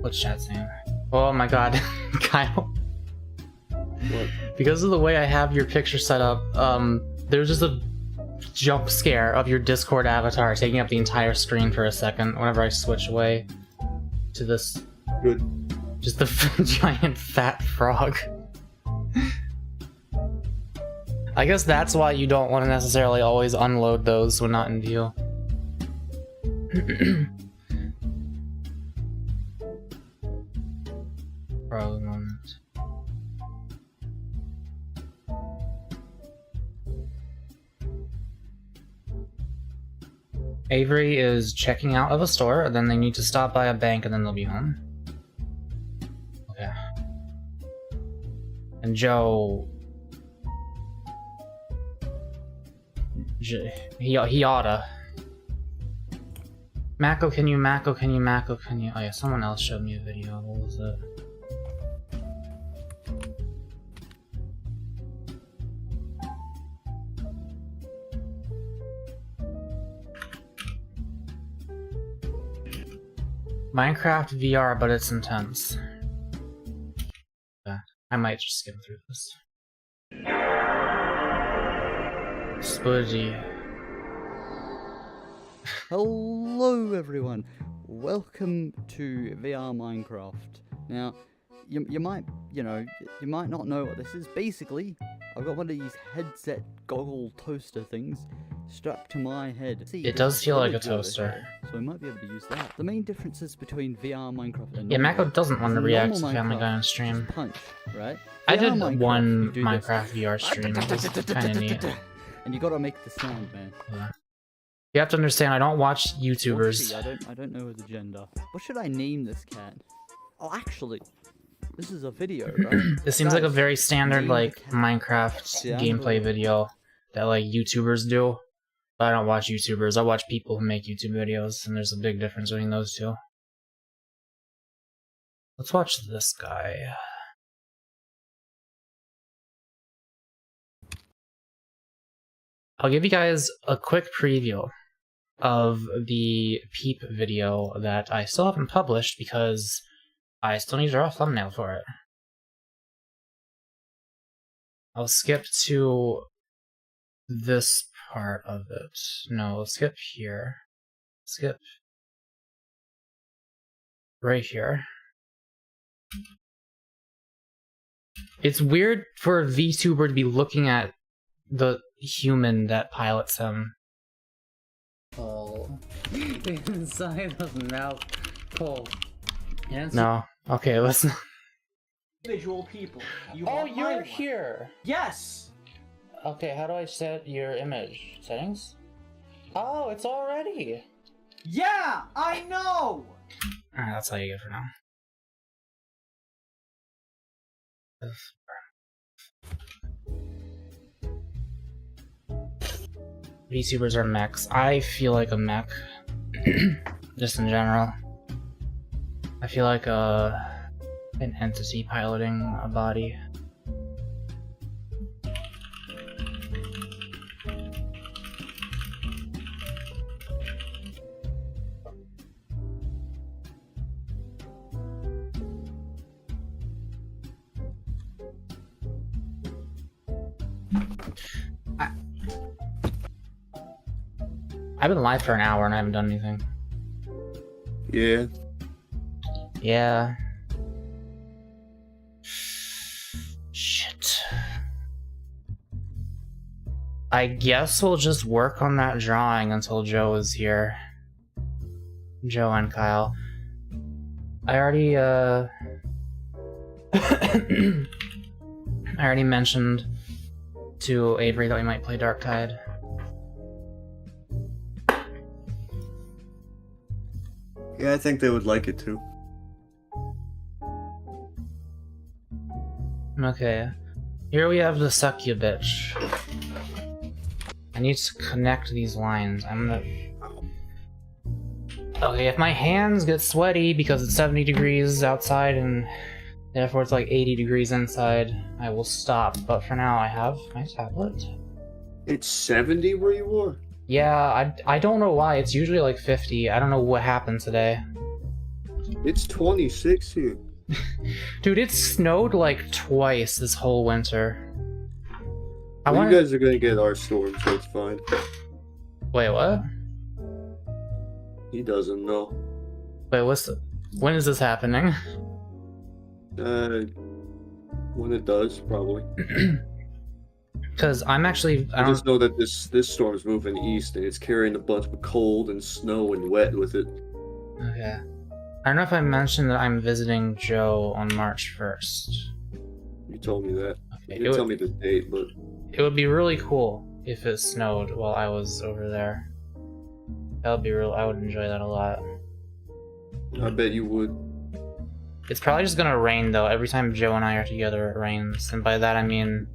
What's chat saying? Oh my god, Kyle. What? Because of the way I have your picture set up, there's just a jump scare of your Discord avatar taking up the entire screen for a second whenever I switch away to this. Good. Just the giant fat frog. I guess that's why you don't want to necessarily always unload those when not in view. Frog moment. Avery is checking out of a store, then they need to stop by a bank and then they'll be home. Okay. And Joe... He oughta. Mako, can you? Oh yeah, someone else showed me a video. What was it? Minecraft VR, but it's intense. Yeah, I might just skim through this. Spudgy. Hello everyone, welcome to VR Minecraft. Now, you might not know what this is. Basically, I've got one of these headset goggle toaster things strapped to my head. See, it does feel like a toaster. So I might be able to use that. The main differences between VR Minecraft and yeah, Mako doesn't want to react to normal Family Guy Minecraft on stream. Punch, right? I did VR one you do Minecraft this. VR stream. It was kind of neat. And you gotta make the sound, man. Yeah. You have to understand, I don't watch YouTubers. I don't know the gender. What should I name this cat? Oh, actually, this is a video, right? This seems like a very standard, name like, the cat. Minecraft Yeah, gameplay video that, like, YouTubers do. But I don't watch YouTubers. I watch people who make YouTube videos, and there's a big difference between those two. Let's watch this guy. I'll give you guys a quick preview of the Peep video that I still haven't published because I still need to draw a thumbnail for it. I'll skip to this part of it. No, skip here. Skip right here. It's weird for a VTuber to be looking at the human that pilots him. Pull. Inside his mouth. Pull. No. Okay, listen. Individual people. You Oh, want my you're one. here! Yes! Okay, how do I set your image? Settings? Oh, it's already! Yeah! I know! Alright, that's all you get for now. VTubers are mechs. I feel like a mech. Just in general. I feel like an entity piloting a body. I've been live for an hour and I haven't done anything. Yeah. Yeah. Shit. I guess we'll just work on that drawing until Joe is here. Joe and Kyle. I already, I already mentioned to Avery that we might play Dark Tide. Yeah, I think they would like it too. Okay. Here we have the succubitch. I need to connect these lines. I'm gonna... Okay, if my hands get sweaty because it's 70 degrees outside and therefore it's like 80 degrees inside, I will stop. But for now, I have my tablet. It's 70 where you are? Yeah, I don't know why. It's usually like 50. I don't know what happened today. It's 26 here. Dude, it snowed like twice this whole winter. You guys are gonna get our storm, so it's fine. Wait, what? He doesn't know. Wait, when is this happening? When it does, probably. Because I'm actually... I just know that this storm's moving east, and it's carrying a bunch of cold and snow and wet with it. Okay. I don't know if I mentioned that I'm visiting Joe on March 1st. You told me that. Okay, You didn't tell me the date, but... It would be really cool if it snowed while I was over there. That would be real. I would enjoy that a lot. I bet you would. It's probably just gonna rain though. Every time Joe and I are together, it rains, and by that I mean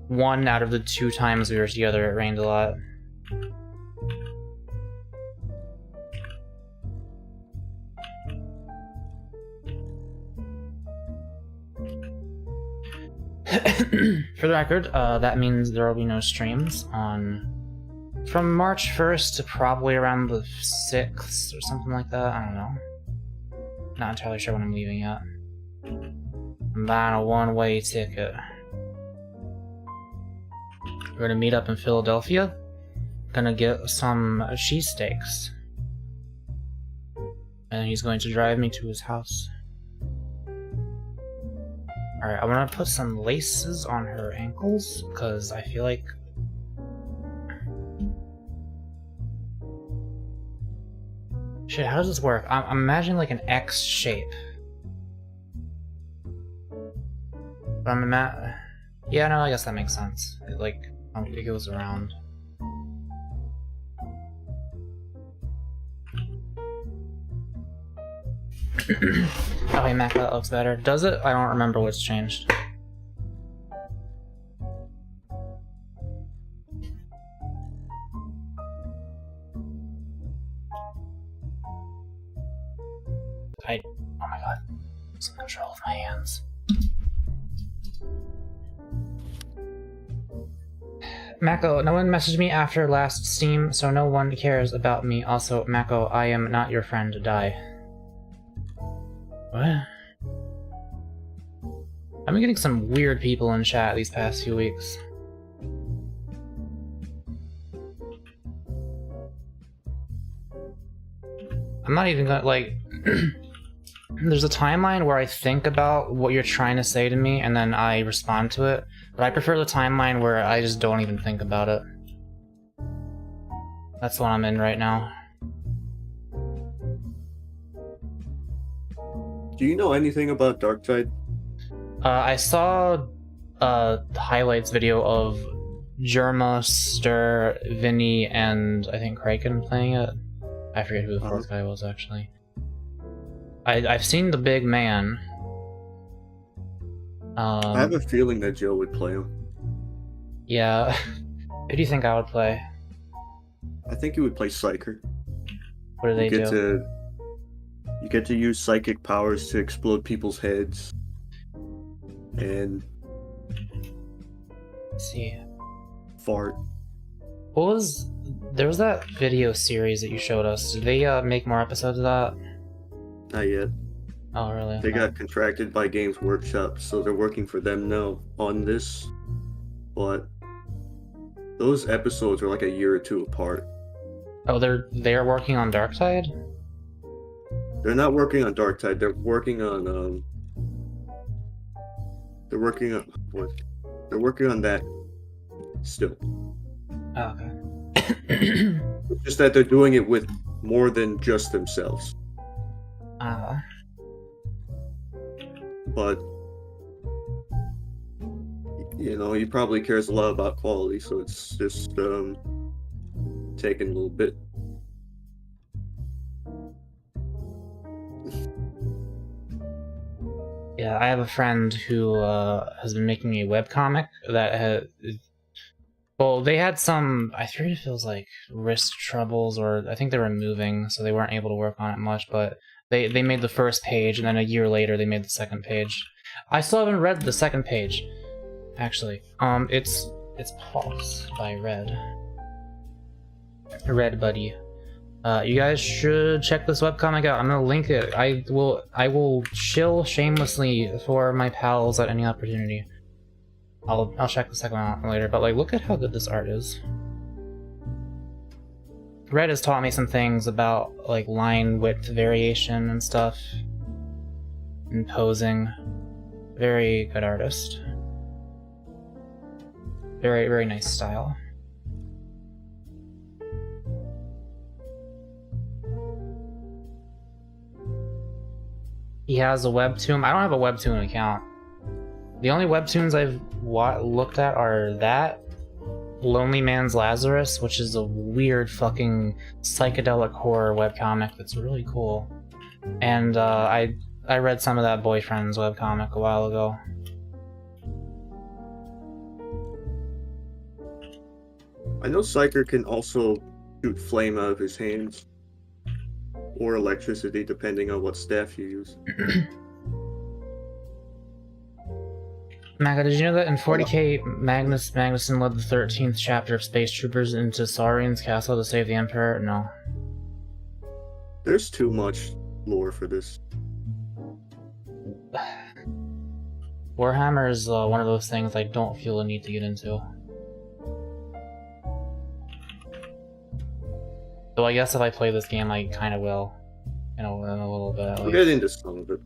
1 out of the 2 times we were together, it rained a lot. For the record, that means there will be no streams from March 1st to probably around the 6th or something like that. I don't know. Not entirely sure when I'm leaving yet. I'm buying a one-way ticket. We're gonna meet up in Philadelphia. Gonna get some cheesesteaks. And he's going to drive me to his house. Alright, I'm gonna put some laces on her ankles, because I feel like... Shit, how does this work? I'm imagining like an X shape. But yeah, no, I guess that makes sense. It goes around. Okay, Mako, that looks better. Does it? I don't remember what's changed. Oh my god. I'm in control of my hands. Mako, no one messaged me after last Steam, so no one cares about me. Also, Mako, I am not your friend. Die. What? I've been getting some weird people in chat these past few weeks. I'm not even gonna, like... There's a timeline where I think about what you're trying to say to me, and then I respond to it. But I prefer the timeline where I just don't even think about it. That's what I'm in right now. Do you know anything about Darktide? I saw the highlights video of Germa, Stir, Vinny, and I think Kraken playing it. I forget who the fourth guy was, actually. I've seen the big man. I have a feeling that Joe would play him. Yeah. Who do you think I would play? I think he would play Psyker. What do they do? You get to use psychic powers to explode people's heads. And... Let's see. Fart. What was... There was that video series that you showed us. Did they make more episodes of that? Not yet. Oh, really? They got contracted by Games Workshop, so they're working for them now on this. But those episodes are like a year or two apart. Oh, they're working on Darktide? They're not working on Darktide. They're working on They're working on what? They're working on that still. Oh, okay. It's just that they're doing it with more than just themselves. But you know, he probably cares a lot about quality, so it's just taking a little bit. Yeah, I have a friend who has been making a webcomic that has... Well, they had some... I forget if it was like wrist troubles, or I think they were moving, so they weren't able to work on it much, but they made the first page, and then a year later they made the second page. I still haven't read the second page, actually. It's Pulse by Red Buddy. You guys should check this webcomic out. I'm gonna link it. I will shill shamelessly for my pals at any opportunity. I'll check the second one out later, but like, look at how good this art is. Red has taught me some things about like line width variation and stuff, and posing. Very good artist. Very, very nice style. He has a webtoon. I don't have a webtoon account. The only webtoons I've looked at are that, Lonely Man's Lazarus, which is a weird fucking psychedelic horror webcomic that's really cool. And I read some of that Boyfriend's webcomic a while ago. I know Psyker can also shoot flame out of his hands. Or electricity, depending on what staff you use. Mako, did you know that in 40k, Magnuson led the 13th chapter of Space Troopers into Saurian's castle to save the Emperor? No. There's too much lore for this. Warhammer is one of those things I don't feel the need to get into. So I guess if I play this game, I kind of will. You know, in a little bit at I'll least. get into some of it.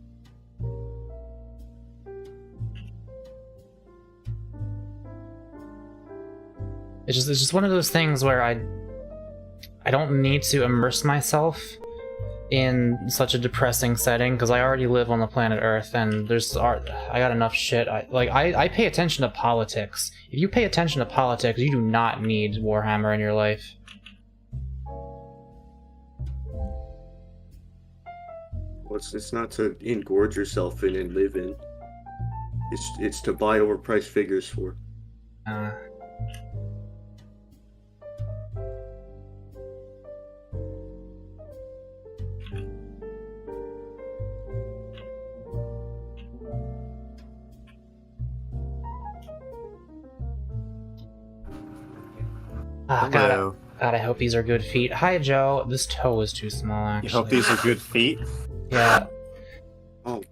It's just one of those things where I don't need to immerse myself in such a depressing setting, because I already live on the planet Earth, and I got enough shit. I pay attention to politics. If you pay attention to politics, you do not need Warhammer in your life. It's not to engorge yourself in and live in. It's to buy overpriced figures for. God, I hope these are good feet. Hi, Joe. This toe is too small, actually. You hope these are good feet? Yeah. Oh.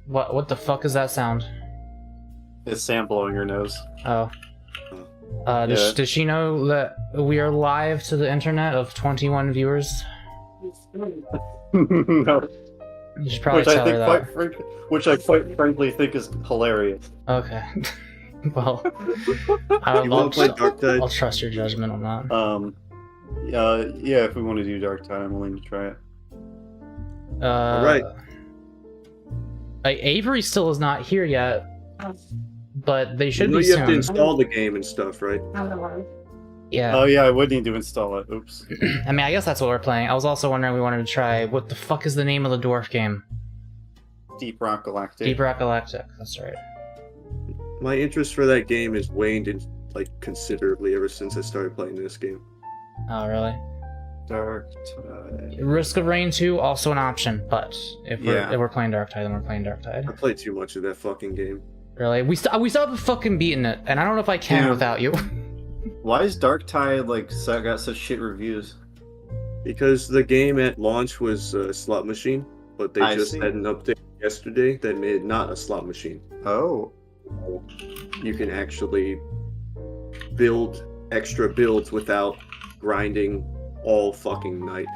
What the fuck is that sound? It's Sam blowing your nose. Oh. Does she know that we are live to the internet of 21 viewers? No. You should probably tell her that. Which I quite frankly think is hilarious. Okay. Well, I'll trust your judgment on that. Yeah, if we want to do Darktide, I'm willing to try it. Alright. Avery still is not here yet, but they should be you soon. have to install the game and stuff, right? Yeah. Oh yeah, I would need to install it. Oops. I mean, I guess that's what we're playing. I was also wondering, we wanted to try, what the fuck is the name of the dwarf game? Deep Rock Galactic. Deep Rock Galactic, that's right. My interest for that game has waned considerably ever since I started playing this game. Oh, really? Darktide. Risk of Rain 2, also an option, but if we're playing Darktide, then we're playing Darktide. I played too much of that fucking game. Really? We still haven't fucking beaten it, and I don't know if I can without you. Why is Darktide got such shit reviews? Because the game at launch was a slot machine, but they just had an update yesterday that made it not a slot machine. Oh. You can actually build extra builds without grinding all fucking night.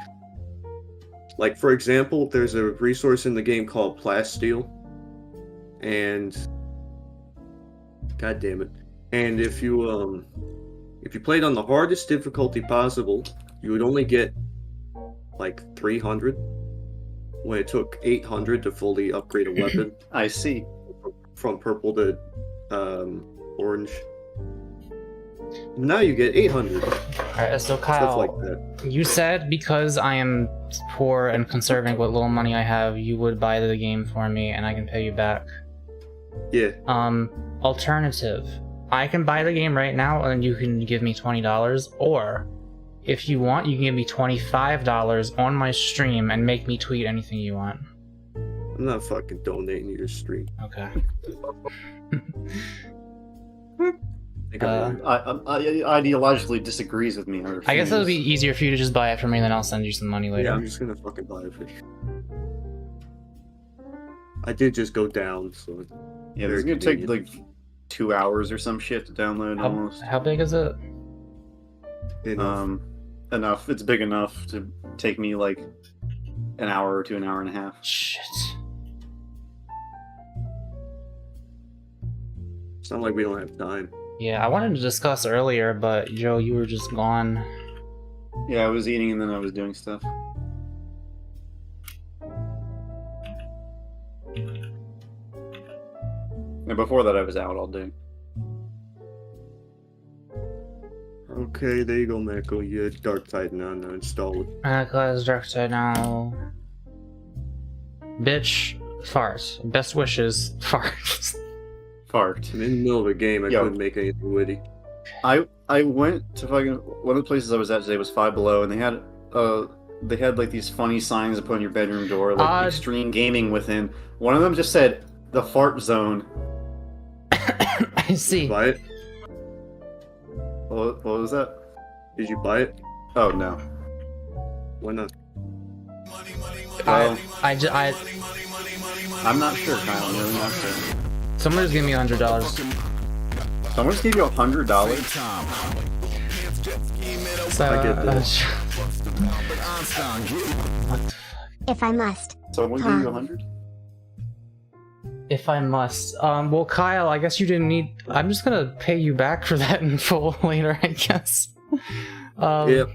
Like, for example, there's a resource in the game called Plasteel, and god damn it. And if you played on the hardest difficulty possible, you would only get like 300 when it took 800 to fully upgrade a weapon. I see. From purple to orange. Now you get 800. Alright, so Kyle, Stuff like that. you said because I am poor and conserving what little money I have, you would buy the game for me and I can pay you back. Yeah. Alternative. I can buy the game right now and you can give me $20, or if you want, you can give me $25 on my stream and make me tweet anything you want. I'm not fucking donating to your stream. Okay. Ideologically disagrees with me. I guess it would be easier for you to just buy it for me, then I'll send you some money later. Yeah, I'm just gonna fucking buy it for you. I did just go down, so... Yeah, it's gonna take like 2 hours or some shit to download almost. How big is it? Enough. It's big enough to take me like an hour to an hour and a half. Shit. It's not like we don't have time. Yeah, I wanted to discuss earlier, but Joe, you were just gone. Yeah, I was eating and then I was doing stuff. And before that I was out all day. Okay, there you go, Mako. You had Dark Titan on now. Install it. Class Dark Side now. Bitch, fart. Best wishes, fart. Fart. I'm in the middle of a game. I couldn't make anything witty. I went to fucking one of the places I was at today was Five Below, and they had like these funny signs to put on your bedroom door, like extreme gaming within. One of them just said the fart zone. I see. Buy it? What was that? Did you buy it? Oh no. Why not? Well, I'm not sure, Kyle. I'm really not sure. Someone just gave me $100. Someone just gave you $100? So, I get that. If I must. Someone gave you 100? If I must. Well, Kyle, I guess you didn't need... I'm just gonna pay you back for that in full later, I guess. Yep.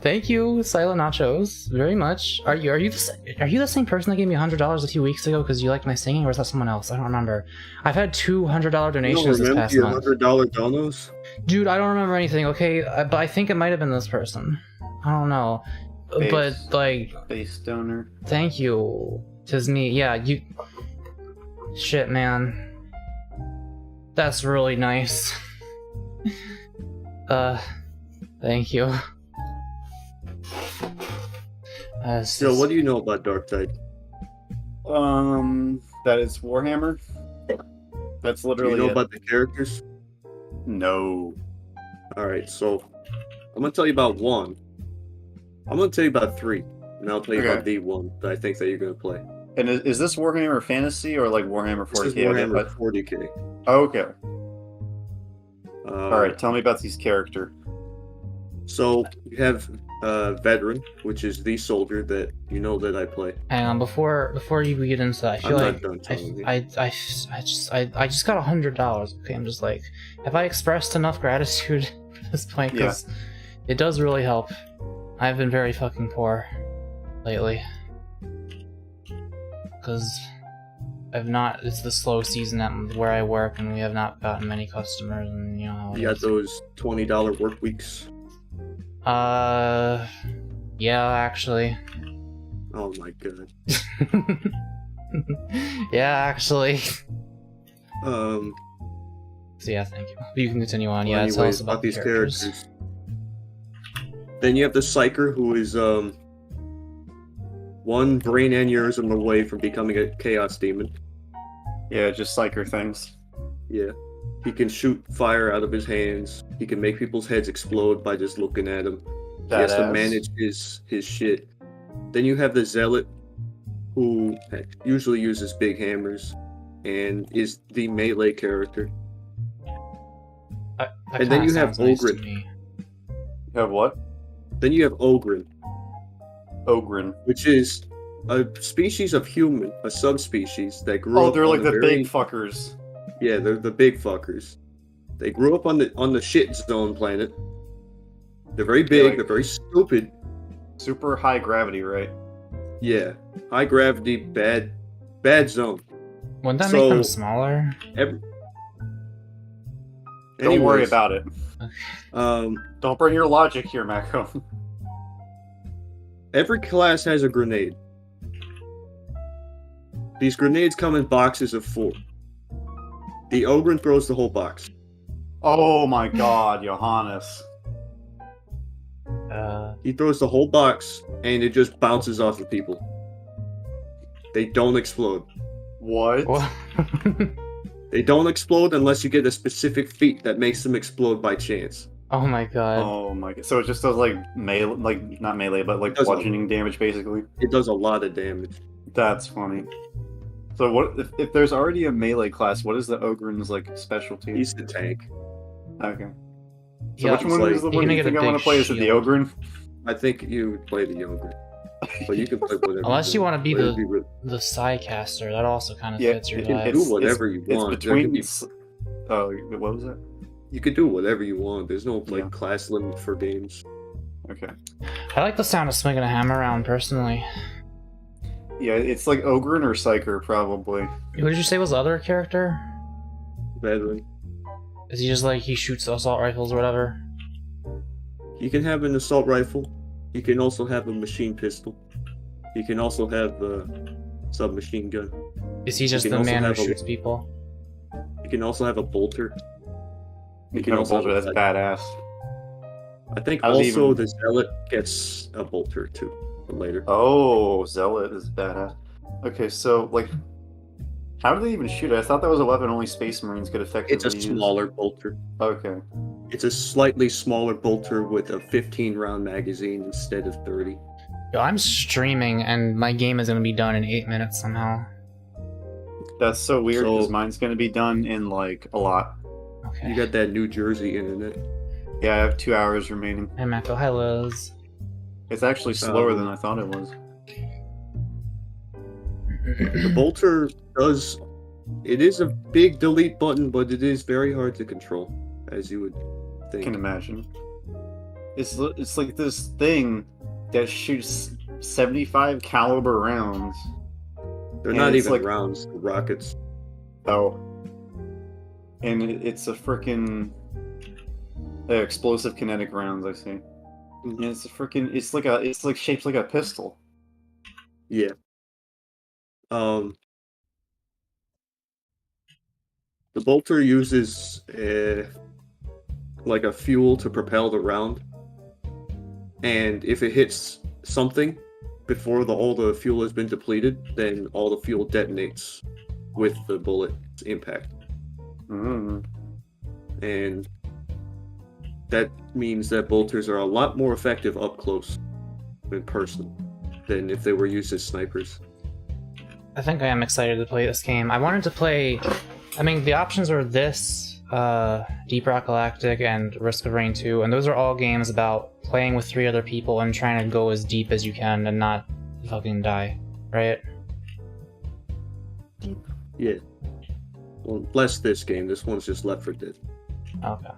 Thank you, Silent Nachos, very much. Are you the same person that gave me $100 a few weeks ago because you liked my singing, or is that someone else? I don't remember. I've had two $100 donations this past month. $100 donos? Dude, I don't remember anything. Okay, but I think it might have been this person. I don't know, but like. Base donor. Thank you. 'Tis me. Yeah, you. Shit, man. That's really nice. Thank you. So, what do you know about Dark Tide? That is Warhammer. That's literally Do you know about the characters? No. Alright, so I'm gonna tell you about one. I'm gonna tell you about three, and I'll tell you about the one that I think that you're gonna play. And is this Warhammer Fantasy or like Warhammer 40k? This is Warhammer 40k. Oh, okay. Alright, tell me about these characters. So, you have Veteran, which is the soldier that you know that I play. Hang on, before you get into that, I feel I'm like not done telling you. I just got $100. Okay, I'm just like, have I expressed enough gratitude at this point? Because it does really help. I've been very fucking poor lately. Because it's the slow season at where I work, and we have not gotten many customers, and you know how it You got is. those $20 work weeks? Yeah, actually. Oh my god. Yeah, actually. So yeah, thank you. You can continue on. Well, Yeah, tell anyways, us about these characters. Then you have the Psyker, who is one brain aneurysm away from becoming a Chaos Demon. Yeah, just Psyker things. Yeah. He can shoot fire out of his hands. He can make people's heads explode by just looking at him. He has to manage his shit. Then you have the Zealot, who usually uses big hammers and is the melee character. That and then kinda you have sounds nice to Ogren. me. You have what? Then you have Ogren. Ogren. Which is a species of human, a subspecies that grew up. Oh, they're like the very... big fuckers. Yeah, they're the big fuckers. They grew up on the shit zone planet. They're very big. They're very stupid. Super high gravity, right? Yeah, high gravity, bad zone. Wouldn't that make them smaller? Don't worry about it. Don't bring your logic here, Mako. Every class has a grenade. These grenades come in boxes of 4. The Ogren throws the whole box. Oh my god, Johannes. He throws the whole box, and it just bounces off of people. They don't explode. What? They don't explode unless you get a specific feat that makes them explode by chance. Oh my god. Oh my god. So it just does like melee, like not melee, but like bludgeoning damage basically? It does a lot of damage. That's funny. So what if there's already a melee class, what is the Ogren's like specialty? He's the tank. Okay. So Yeah, which one is the one you think I want to play? Is it the Ogren? I think you would play the Ogren. But you can play whatever. Unless you want to be the Psycaster, that also kind of fits your vibe. Do whatever you want. It's between... Oh, what was that? You can do whatever you want. There's no class limit for games. Okay. I like the sound of swinging a hammer around personally. Yeah, it's like Ogren or Psyker probably. Who did you say was the other character? Veteran. Is he just like he shoots assault rifles or whatever? You can have an assault rifle. You can also have a machine pistol. You can also have a submachine gun. Is he just the man who shoots people? You can also have a bolter. You can also have a bolter, that's badass. I think also the Zealot gets a bolter too, later. Oh, Zealot is badass. Okay, so, like, how do they even shoot it? I thought that was a weapon only Space Marines could effectively use. It's a smaller bolter. Okay. It's a slightly smaller bolter with a 15-round magazine instead of 30. Yo, I'm streaming and my game is going to be done in 8 minutes somehow. That's so weird because mine's going to be done in, like, a lot. Okay. You got that New Jersey internet. Yeah, I have 2 hours remaining. Hey, Mako. Hi, Liz. It's actually slower than I thought it was. The bolter does... It is a big delete button, but it is very hard to control, as you would think. I can imagine. It's like this thing that shoots 75 caliber rounds. They're not even like, rounds, they're rockets. Oh. And it's a frickin' explosive kinetic rounds, I see. And it's a frickin' it's like shaped like a pistol. Yeah. The bolter uses like a fuel to propel the round, and if it hits something before all the fuel has been depleted, then all the fuel detonates with the bullet's impact. And that means that bolters are a lot more effective up close in person than if they were used as snipers. I think I am excited to play this game. I wanted to play... I mean, the options are this, Deep Rock Galactic, and Risk of Rain 2, and those are all games about playing with 3 other people and trying to go as deep as you can and not fucking die, right? Yeah. Well, less this game. This one's just Left 4 Dead. Okay.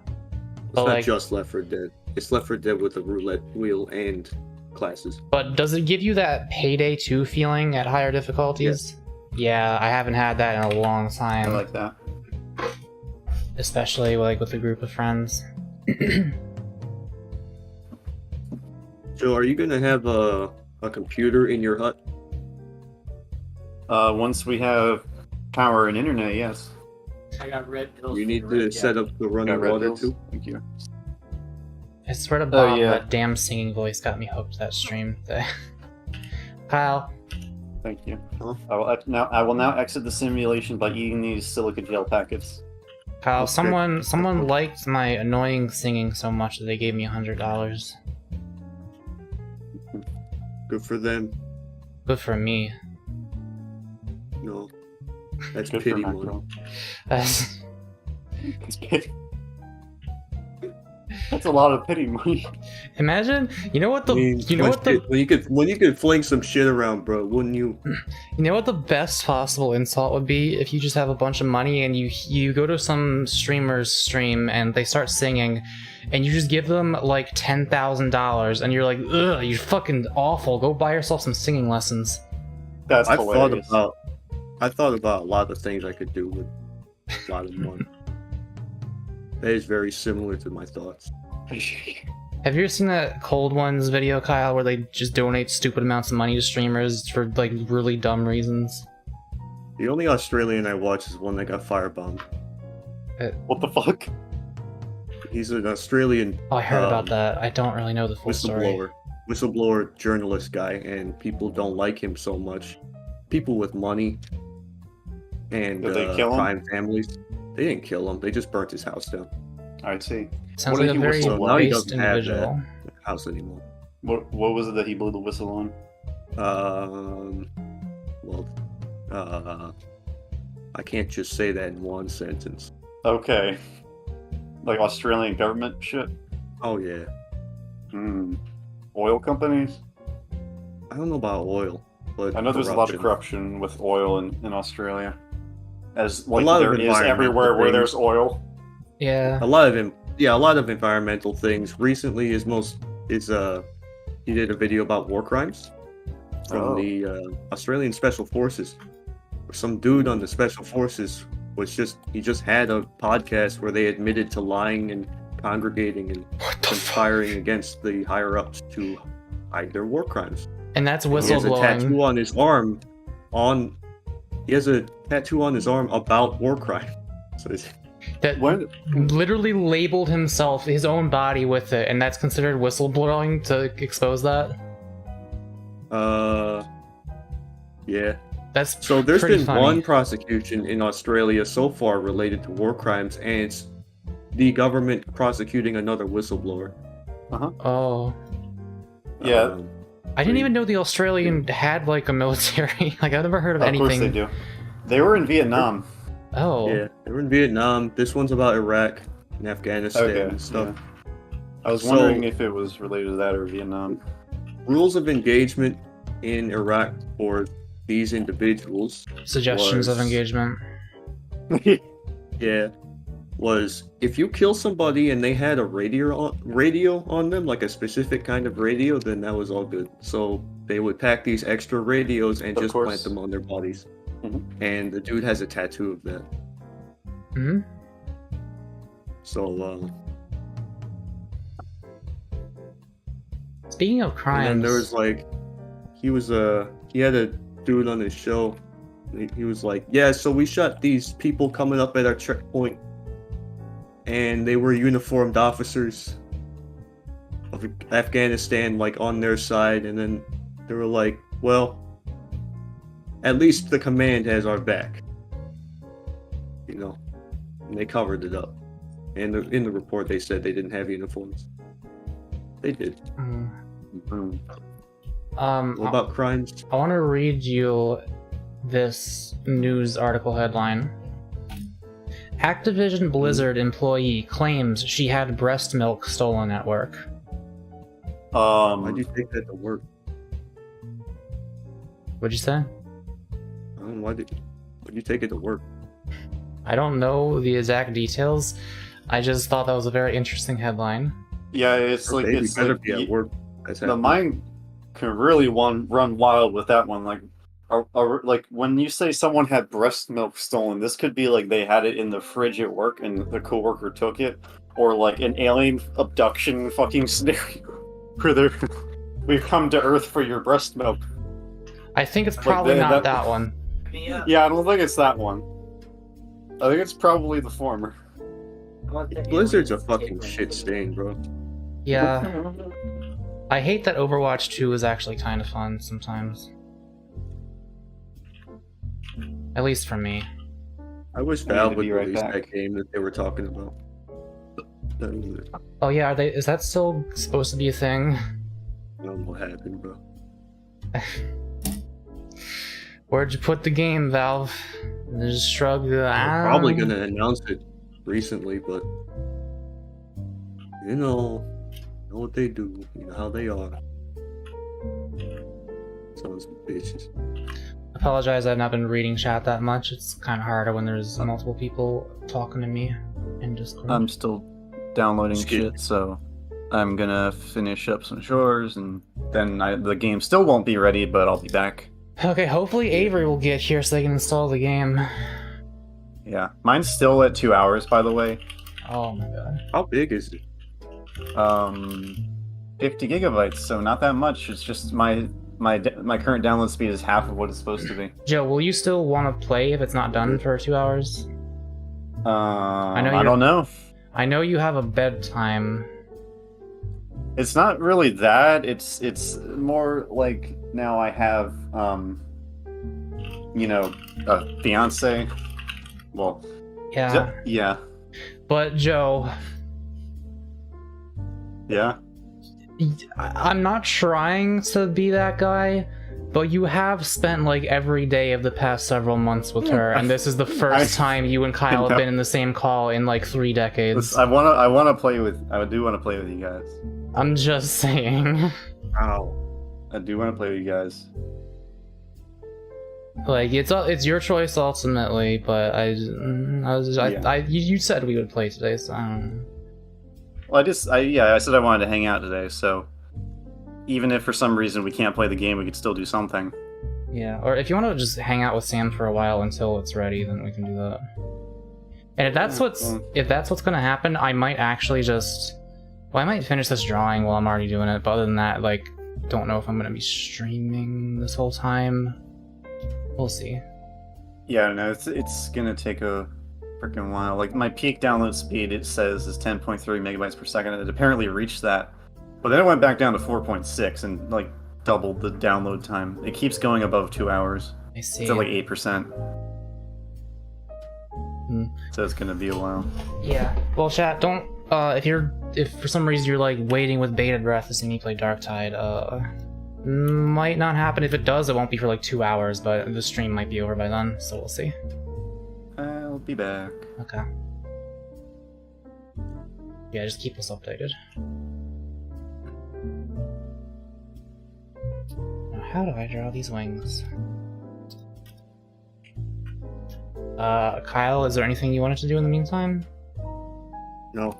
It's not just Left 4 Dead. It's Left 4 Dead with a roulette wheel and classes. But does it give you that Payday 2 feeling at higher difficulties? Yeah, I haven't had that in a long time. I like that. Especially like with a group of friends. So are you gonna have a computer in your hut? Once we have power and internet, yes. I got red pills. You need to set up the running water too. Thank you. I swear to Bob, that damn singing voice got me hooked to that stream. Kyle. Thank you. I will now exit the simulation by eating these silica gel packets. Kyle, someone liked my annoying singing so much that they gave me $100. Good for them. Good for me. No. That's Good pity for money. That's... It's pity. That's a lot of pity money. Imagine, you know what the, I mean, you know what the, when you could fling some shit around, bro, wouldn't you? you know what the best possible insult would be if you just have a bunch of money and you go to some streamer's stream and they start singing, and you just give them like $10,000 and you're like, ugh, you're fucking awful. Go buy yourself some singing lessons. That's hilarious. I thought about a lot of things I could do with a lot of money. That is very similar to my thoughts. Have you ever seen that Cold Ones video, Kyle, where they just donate stupid amounts of money to streamers for like really dumb reasons? The only Australian I watch is one that got firebombed. What the fuck? He's an Australian. Oh, I heard about that. I don't really know the full story. Whistleblower journalist guy, and people don't like him so much. People with money and Did they kill him? crime families. They didn't kill him. They just burnt his house down. I see. Sounds like a very So now he based doesn't have individual. that house anymore. What was it that he blew the whistle on? I can't just say that in one sentence. Okay. Like Australian government shit? Oh yeah. Oil companies? I don't know about oil, but I know there's a lot of corruption with oil in Australia. As like lot there of is environmental everywhere where things. there's oil. Yeah. A lot of environmental things. Recently, he did a video about war crimes from the Australian Special Forces. Some dude on the Special Forces he just had a podcast where they admitted to lying and congregating and conspiring against the higher ups to hide their war crimes. And that's He has a whistleblowing. tattoo on his arm. He has a tattoo on his arm about war crime. So that literally labeled himself, his own body with it, and that's considered whistleblowing to expose that? Yeah. That's so there's pretty been funny. one prosecution in Australia so far related to war crimes, and it's the government prosecuting another whistleblower. Oh. Yeah. I didn't even know the Australian had like a military. Like I've never heard of anything. Of course they do. They were in Vietnam. Oh. Yeah, they were in Vietnam. This one's about Iraq and Afghanistan and stuff. Yeah. I was wondering if it was related to that or Vietnam. Rules of engagement in Iraq for these individuals. Suggestions of engagement. Yeah. Was if you kill somebody and they had a radio on them, like a specific kind of radio, then that was all good. So they would pack these extra radios and just plant them on their bodies. And the dude has a tattoo of that. So, speaking of crimes, and then there was like, he had a dude on his show. He was like, yeah, so we shot these people coming up at our checkpoint, and they were uniformed officers of Afghanistan, like on their side, and then they were like, well, at least the command has our back, you know, and they covered it up. And in the report, they said they didn't have uniforms. They did. What about crimes? I want to read you this news article headline. Activision Blizzard employee claims she had breast milk stolen at work. Why'd you take that to work? What'd you say? Why'd you take it to work? I don't know the exact details. I just thought that was a very interesting headline. Yeah, it's like it's better like be at work. The mind can really run wild with that one. Like, like when you say someone had breast milk stolen, this could be like they had it in the fridge at work and the coworker took it, or like an alien abduction fucking scenario where we've come to Earth for your breast milk. I think it's probably not that one. Yeah, I don't think it's that one. I think it's probably the former. Blizzard's a fucking shit stain, bro. Yeah. I hate that Overwatch 2 is actually kind of fun sometimes. At least for me. I wish Valve would release that game that they were talking about. Oh yeah, is that still supposed to be a thing? I don't know what happened, bro. Where'd you put the game, Valve? Just shrug. They're probably gonna announce it recently, but You know what they do. You know how they are. Sons of bitches. Apologize, I've not been reading chat that much. It's kind of harder when there's multiple people talking to me in Discord. I'm still downloading shit, so I'm gonna finish up some chores, and then the game still won't be ready, but I'll be back. Okay, hopefully Avery will get here so they can install the game. Yeah, mine's still at 2 hours, by the way. Oh my god. How big is it? 50 gigabytes, so not that much. It's just my current download speed is half of what it's supposed to be. Joe, will you still want to play if it's not done for 2 hours? I don't know. I know you have a bedtime. It's not really that. It's more like now I have a fiance. Well, yeah. Yeah. But Joe. Yeah. I'm not trying to be that guy, but you have spent like every day of the past several months with her, and this is the first time you and Kyle have been in the same call in like 3 decades. I want to play with. I do want to play with you guys. I'm just saying. Ow. I do want to play with you guys. Like it's your choice ultimately, but you said we would play today, so I don't know. Well, I said I wanted to hang out today, so even if for some reason we can't play the game, we could still do something. Yeah, or if you want to just hang out with Sam for a while until it's ready, then we can do that. And if that's what's gonna happen, I might actually I might finish this drawing while I'm already doing it, but other than that, like, don't know if I'm gonna be streaming this whole time. We'll see. Yeah, no, it's gonna take a freaking while. Like, my peak download speed, it says, is 10.3 megabytes per second, and it apparently reached that. But then it went back down to 4.6 and, like, doubled the download time. It keeps going above 2 hours. I see. It's at, like, 8%. So it's gonna be a while. Yeah. Well, chat, don't, if for some reason you're, like, waiting with bated breath to see me play Darktide, might not happen. If it does, it won't be for, like, 2 hours, but the stream might be over by then, so we'll see. I'll be back. Okay. Yeah, just keep us updated. Now, how do I draw these wings? Kyle, is there anything you wanted to do in the meantime? No.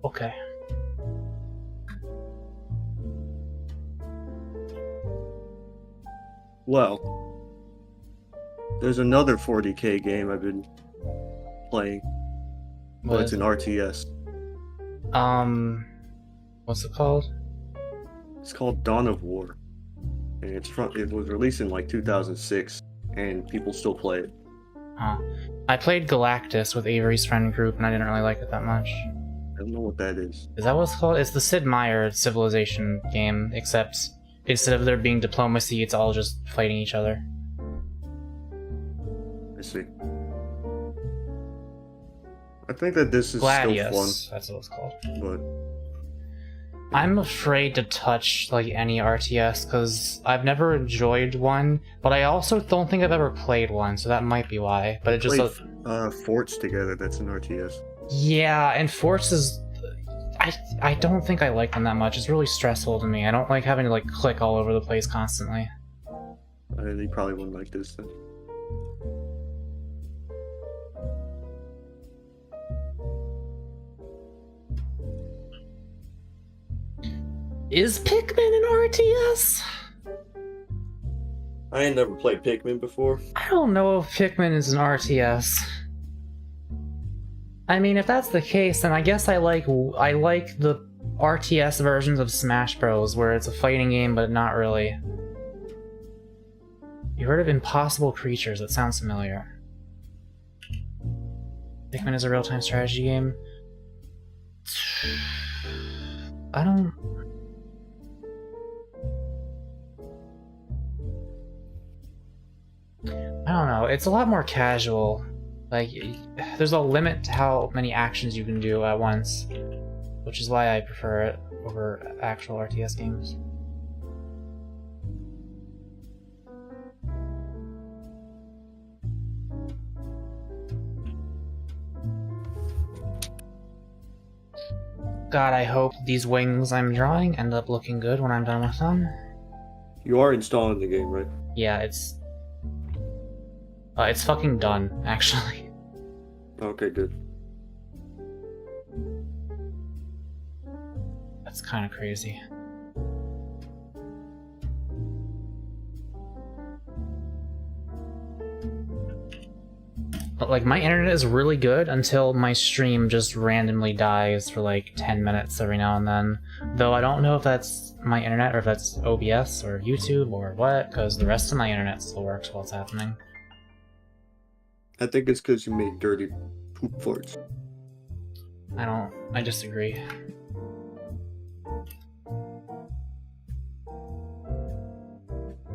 Okay. Well, there's another 40k game I've been playing. Well, it's an RTS. What's it called? It's called Dawn of War. And it was released in like 2006, and people still play it. Huh. I played Galactus with Avery's friend group, and I didn't really like it that much. I don't know what that is. Is that what it's called? It's the Sid Meier Civilization game, except instead of there being diplomacy, it's all just fighting each other. I see. I think that this is Gladius, still fun. that's what it's called. But I'm afraid to touch like any RTS because I've never enjoyed one, but I also don't think I've ever played one, so that might be why. But it just Forts together. That's an RTS. Yeah, and Forts is. I don't think I like them that much. It's really stressful to me. I don't like having to like click all over the place constantly. You probably wouldn't like this then. Is Pikmin an RTS? I ain't never played Pikmin before. I don't know if Pikmin is an RTS. I mean, if that's the case, then I guess I like the RTS versions of Smash Bros, where it's a fighting game, but not really. You heard of Impossible Creatures? That sounds familiar. Pikmin is a real-time strategy game. I don't know. It's a lot more casual. Like, there's a limit to how many actions you can do at once, which is why I prefer it over actual RTS games. God, I hope these wings I'm drawing end up looking good when I'm done with them. You are installing the game, right? Yeah, it's fucking done, actually. Okay, good. That's kind of crazy. But, like, my internet is really good until my stream just randomly dies for like 10 minutes every now and then. Though I don't know if that's my internet or if that's OBS or YouTube or what, because the rest of my internet still works while it's happening. I think it's because you made dirty poop farts. I disagree.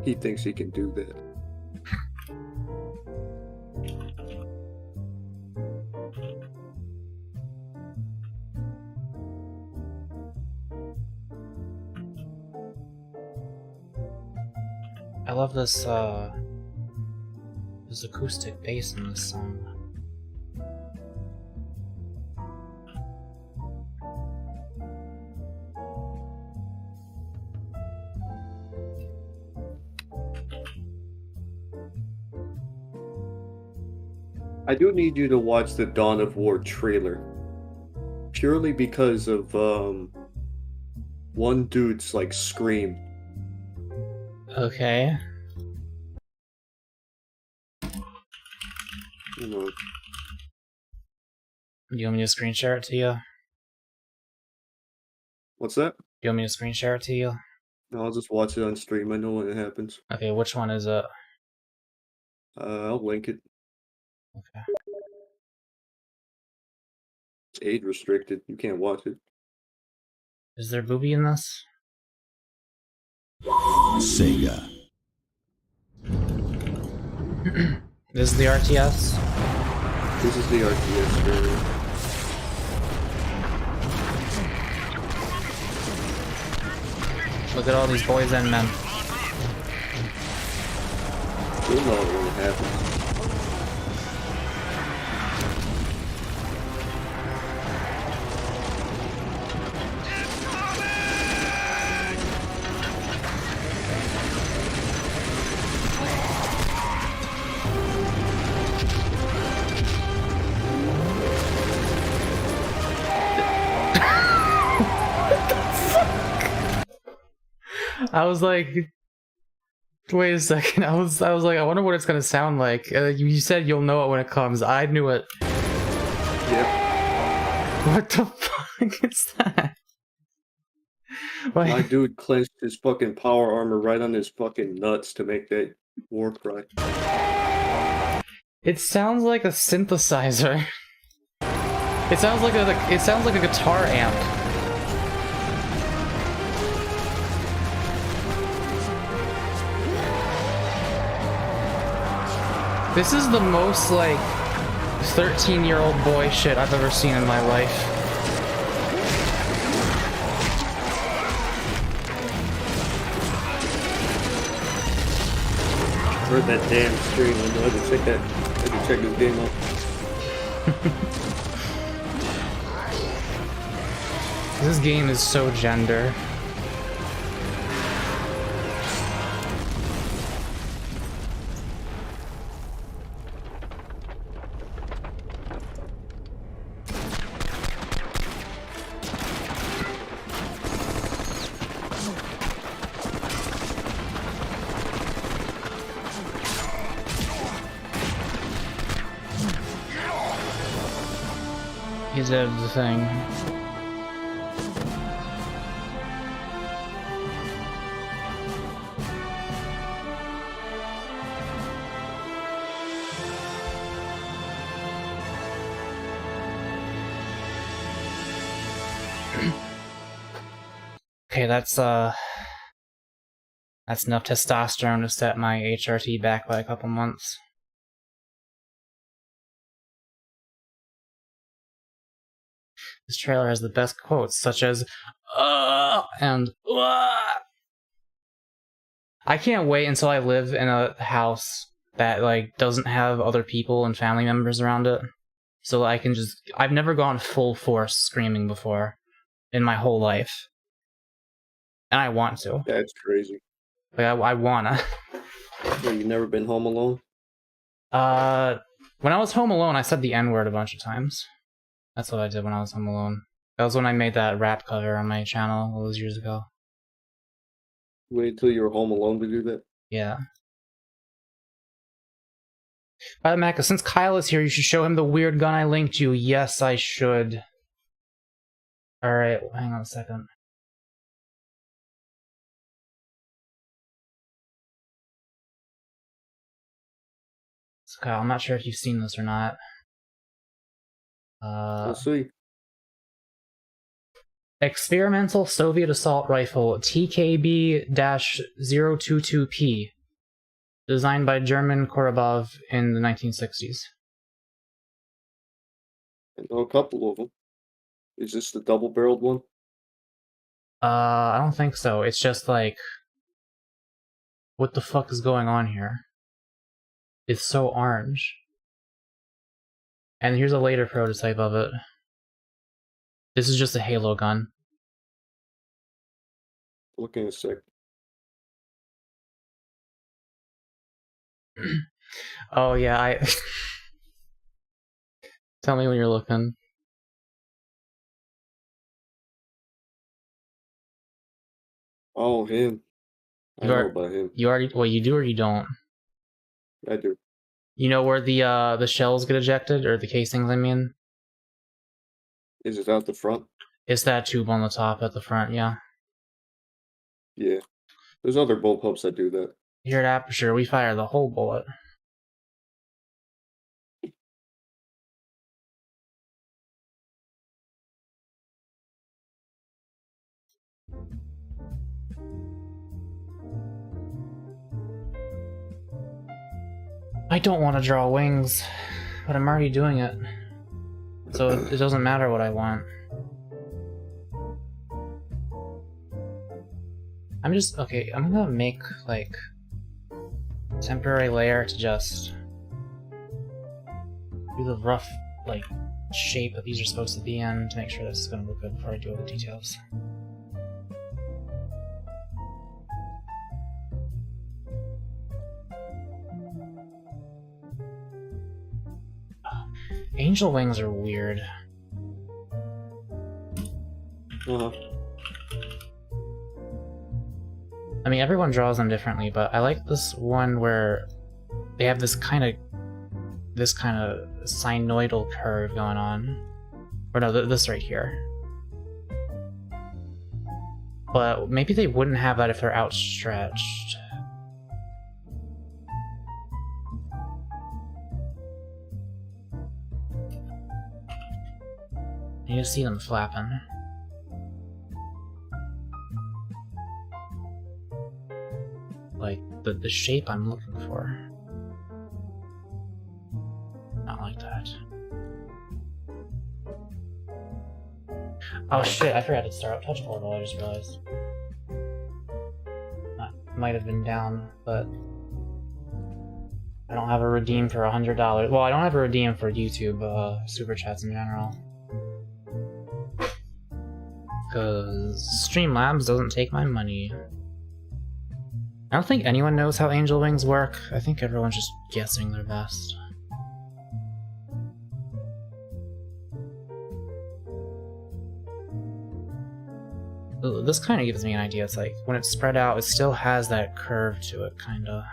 He thinks he can do that. I love this acoustic bass in this song. I do need you to watch the Dawn of War trailer. Purely because of one dude's like scream. Okay. You know. Do you want me to screen share it to you? What's that? Do you want me to screen share it to you? No, I'll just watch it on stream. I know when it happens. Okay, which one is it? I'll link it. Okay. It's age restricted. You can't watch it. Is there booby in this? Sega. This is the RTS? This is the RTS version. Look at all these boys and men. You'll know when it happens. I was like, wait a second. I was like, I wonder what it's gonna sound like. You said you'll know it when it comes. I knew it. Yep. What the fuck is that? My dude clenched his fucking power armor right on his fucking nuts to make that war cry. It sounds like a synthesizer. It sounds like a guitar amp. This is the most, like, 13-year-old boy shit I've ever seen in my life. Heard that damn stream. I had to check that. I had to check this game out. This game is so gender. He did the thing. Okay, that's enough testosterone to set my HRT back by a couple months. This trailer has the best quotes, such as and I can't wait until I live in a house that like doesn't have other people and family members around it, so I can just. I've never gone full force screaming before, in my whole life. And I want to. That's crazy. Like, I wanna. Well, you never been home alone? When I was home alone, I said the N-word a bunch of times. That's what I did when I was home alone. That was when I made that rap cover on my channel all those years ago. Wait until you were home alone to do that? Yeah. By the way, Mako, since Kyle is here, you should show him the weird gun I linked you. Yes, I should. Alright, hang on a second. So Kyle, I'm not sure if you've seen this or not. We'll see. Experimental Soviet Assault Rifle TKB-022P. Designed by German Korobov in the 1960s. I know a couple of them. Is this the double-barreled one? I don't think so. It's just like... What the fuck is going on here? It's so orange. And here's a later prototype of it. This is just a Halo gun. Look in a sec. Oh yeah, I... Tell me when you're looking. Oh, him. I know about him. You already... Well, you do or you don't? I do. You know where the shells get ejected? Or the casings, I mean? Is it out the front? It's that tube on the top at the front, yeah. Yeah. There's other bullpups that do that. Here at Aperture, we fire the whole bullet. I don't want to draw wings, but I'm already doing it. So it doesn't matter what I want. I'm just... Okay, I'm gonna make, like... temporary layer to just... do the rough, like, shape that these are supposed to be in to make sure this is gonna look good before I do all the details. Angel wings are weird. I mean, everyone draws them differently, but I like this one where they have this kind of sinusoidal curve going on. Or no, this right here. But maybe they wouldn't have that if they're outstretched. You just see them flapping. Like, the shape I'm looking for. Not like that. Oh shit, I forgot to start up touch portal, I just realized. That might have been down, but... I don't have a redeem for $100. Well, I don't have a redeem for YouTube super chats in general. Because Streamlabs doesn't take my money. I don't think anyone knows how angel wings work. I think everyone's just guessing their best. Ooh, this kind of gives me an idea. It's like, when it's spread out, it still has that curve to it, kinda.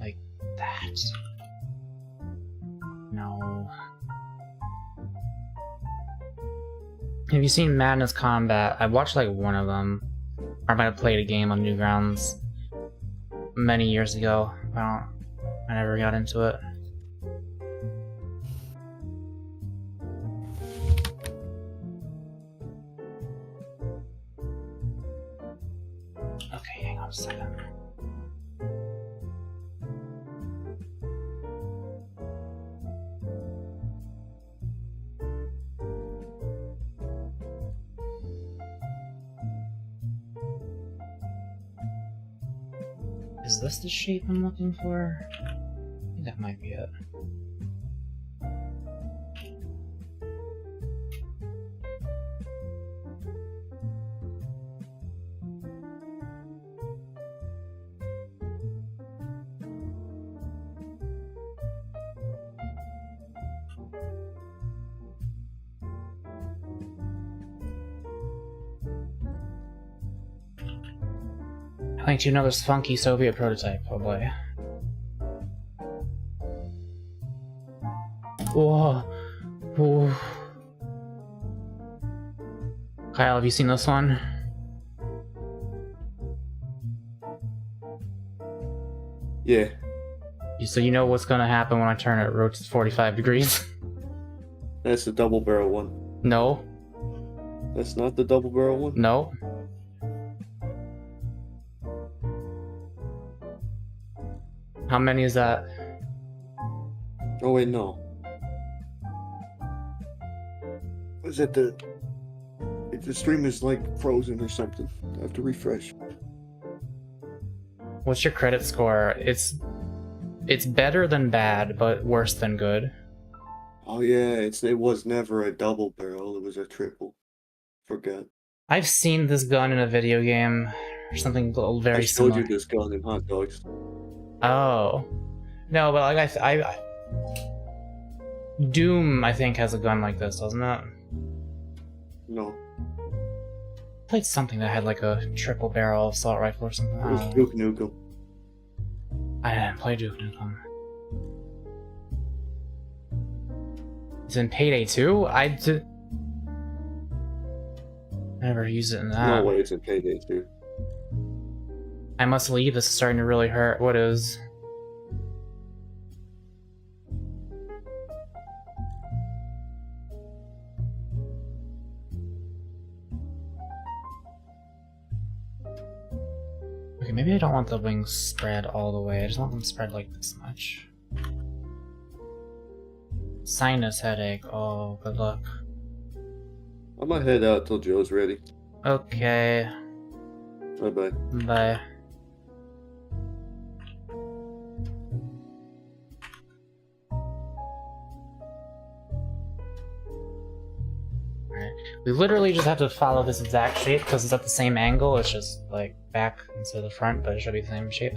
Like that. No. Have you seen Madness Combat? I watched like one of them. I might have played a game on Newgrounds many years ago. I never got into it. Okay, hang on a second. Is this the shape I'm looking for? I think that might be it. I think you know this funky Soviet prototype, oh boy. Whoa. Whoa. Kyle, have you seen this one? Yeah. So you know what's gonna happen when I turn it rotates 45 degrees? That's the double barrel one. No. That's not the double barrel one? No. How many is that? Oh wait, no. Was it the stream is like frozen or something? I have to refresh. What's your credit score? It's better than bad, but worse than good. Oh yeah, it was never a double barrel, it was a triple. Forgot. I've seen this gun in a video game or something very similar. I showed you this gun in Hot Dogs. Oh. No, but like I Doom, I think, has a gun like this, doesn't it? No. I played something that had like a triple barrel assault rifle or something. It was Duke Nukem. I didn't play Duke Nukem. It's in Payday 2? I never used it in that. No way, it's in Payday 2. I must leave, this is starting to really hurt. What is? Okay, maybe I don't want the wings spread all the way. I just want them spread like this much. Sinus headache. Oh, good luck. I'm gonna head out till Joe's ready. Okay. Bye-bye. Bye. Alright. We literally just have to follow this exact shape because it's at the same angle. It's just like back instead of the front, but it should be the same shape.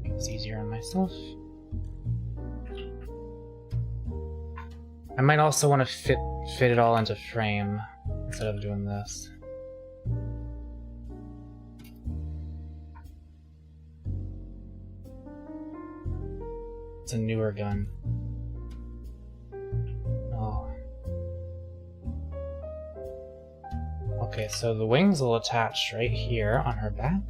It's easier on myself. I might also want to fit it all into frame instead of doing this. It's a newer gun. Oh. Okay, so the wings will attach right here on her back.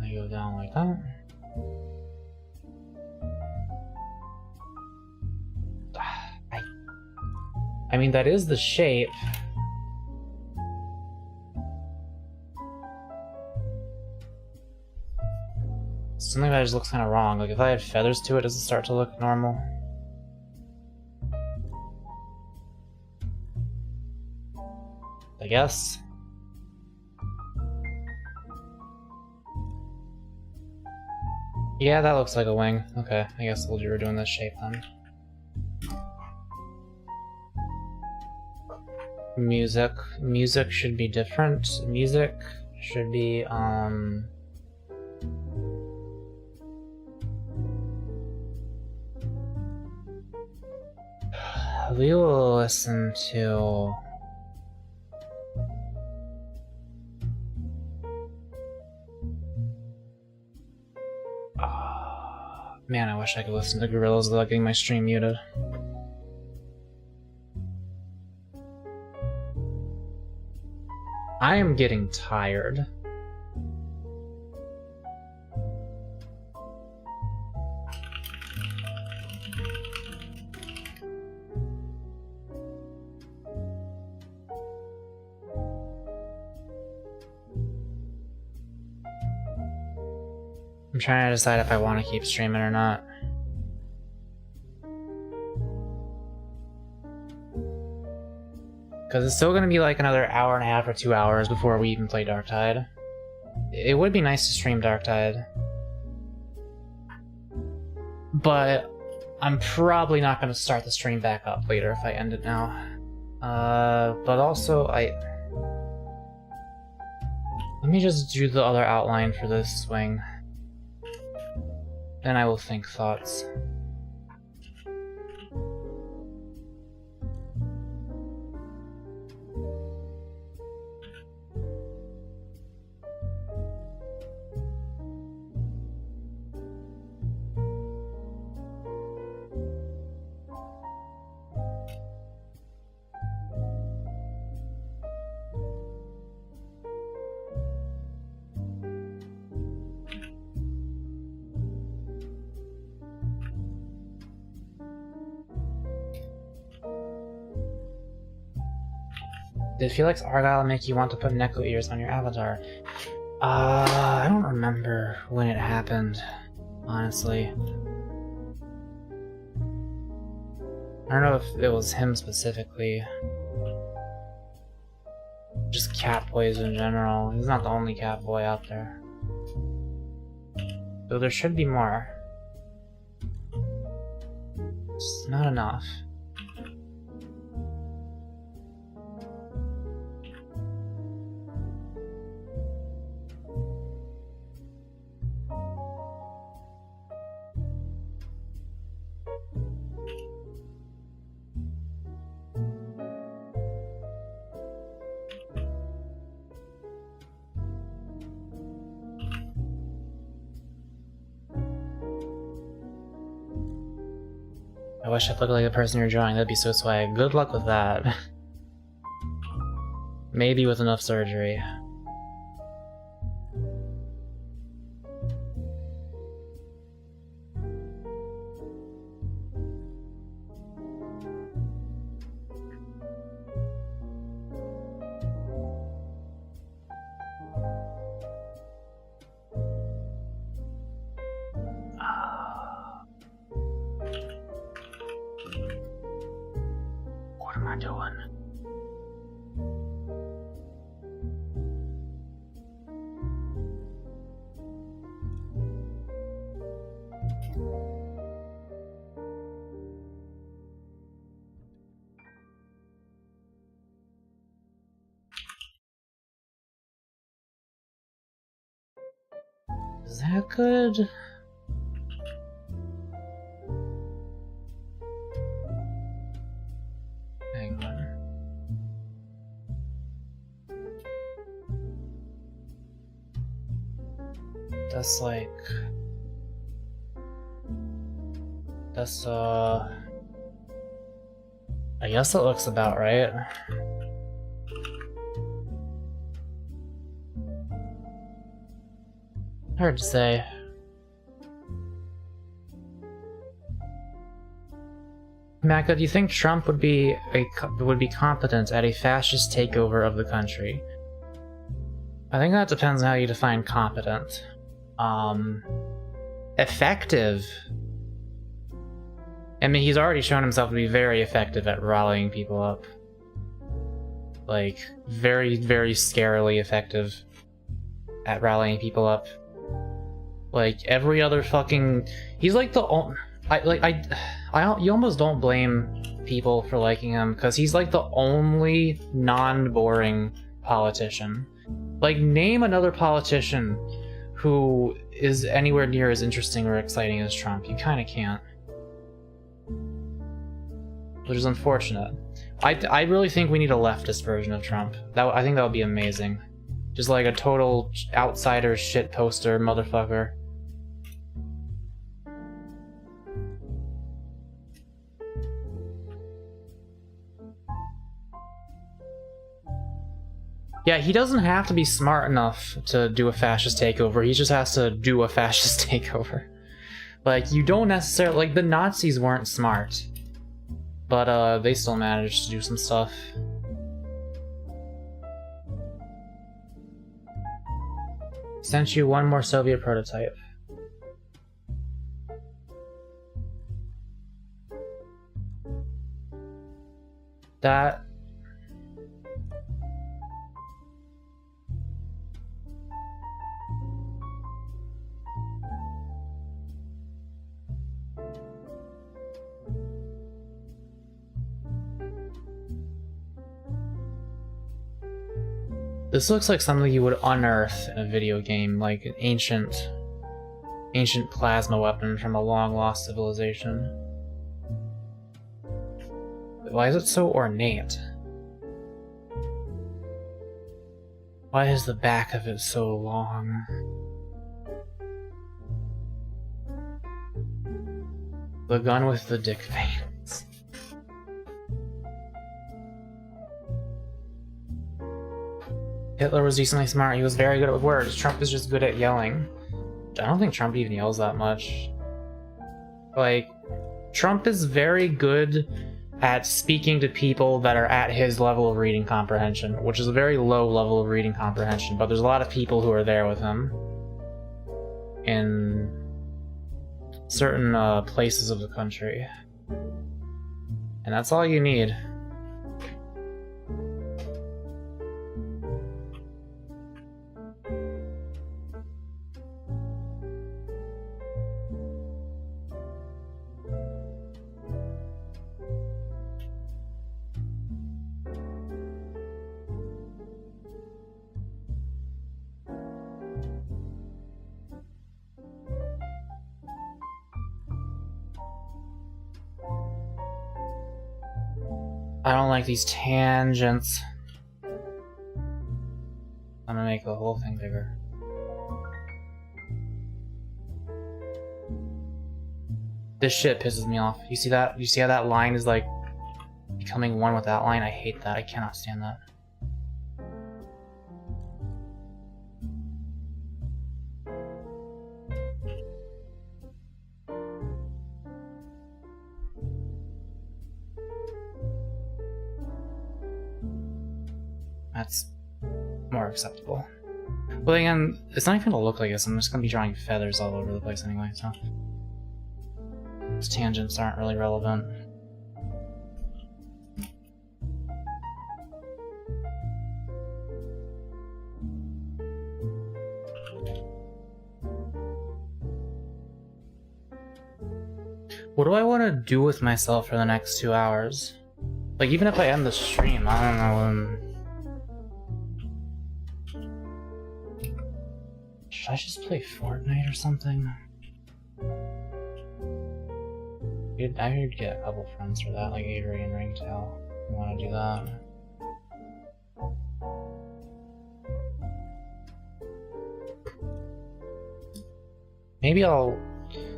They go down like that. I mean, that is the shape. Something that just looks kind of wrong. Like, if I had feathers to it, does it start to look normal? I guess. Yeah, that looks like a wing. Okay, I guess we'll do doing this shape then. Music. Music should be different. Music should be, we will listen to... Man, I wish I could listen to Gorillaz without getting my stream muted. I am getting tired. I'm trying to decide if I want to keep streaming or not. Because it's still going to be like another hour and a half or 2 hours before we even play Darktide. It would be nice to stream Darktide. But I'm probably not going to start the stream back up later if I end it now. But also, let me just do the other outline for this swing. Then I will think thoughts. Did Felix Argyle make you want to put Neko ears on your avatar? I don't remember when it happened, honestly. I don't know if it was him specifically. Just cat boys in general. He's not the only cat boy out there. Though there should be more. It's not enough. I wish I looked like the person you're drawing, that'd be so swag. Good luck with that. Maybe with enough surgery. What am I doing? Is that good? Hang on. That's like... That's, I guess it looks about right. Hard to say. Mako, do you think Trump would be competent at a fascist takeover of the country? I think that depends on how you define competent. Effective. I mean, he's already shown himself to be very effective at rallying people up. Like, very, very scarily effective at rallying people up. Like, every other fucking... He's like the only... you almost don't blame people for liking him, because he's like the only non-boring politician. Like, name another politician who is anywhere near as interesting or exciting as Trump. You kind of can't. Which is unfortunate. I really think we need a leftist version of Trump. I think that would be amazing. Just like a total outsider shit poster motherfucker. Yeah, he doesn't have to be smart enough to do a fascist takeover. He just has to do a fascist takeover. Like, you don't necessarily... Like, the Nazis weren't smart. But, they still managed to do some stuff. Sent you one more Soviet prototype. That... This looks like something you would unearth in a video game, like an ancient plasma weapon from a long-lost civilization. Why is it so ornate? Why is the back of it so long? The gun with the dick veins. Hitler was decently smart. He was very good with words. Trump is just good at yelling. I don't think Trump even yells that much. Like, Trump is very good at speaking to people that are at his level of reading comprehension, which is a very low level of reading comprehension, but there's a lot of people who are there with him in certain places of the country. And that's all you need. I don't like these tangents. I'm gonna make the whole thing bigger. This shit pisses me off. You see that? You see how that line is like becoming one with that line? I hate that. I cannot stand that. That's more acceptable. But again, it's not even gonna look like this. I'm just gonna be drawing feathers all over the place anyway, so these tangents aren't really relevant. What do I want to do with myself for the next 2 hours? Like, even if I end the stream, I don't know. Should I just play Fortnite or something? I could get a couple friends for that, like Avery and Ringtail. I want to do that. Maybe I'll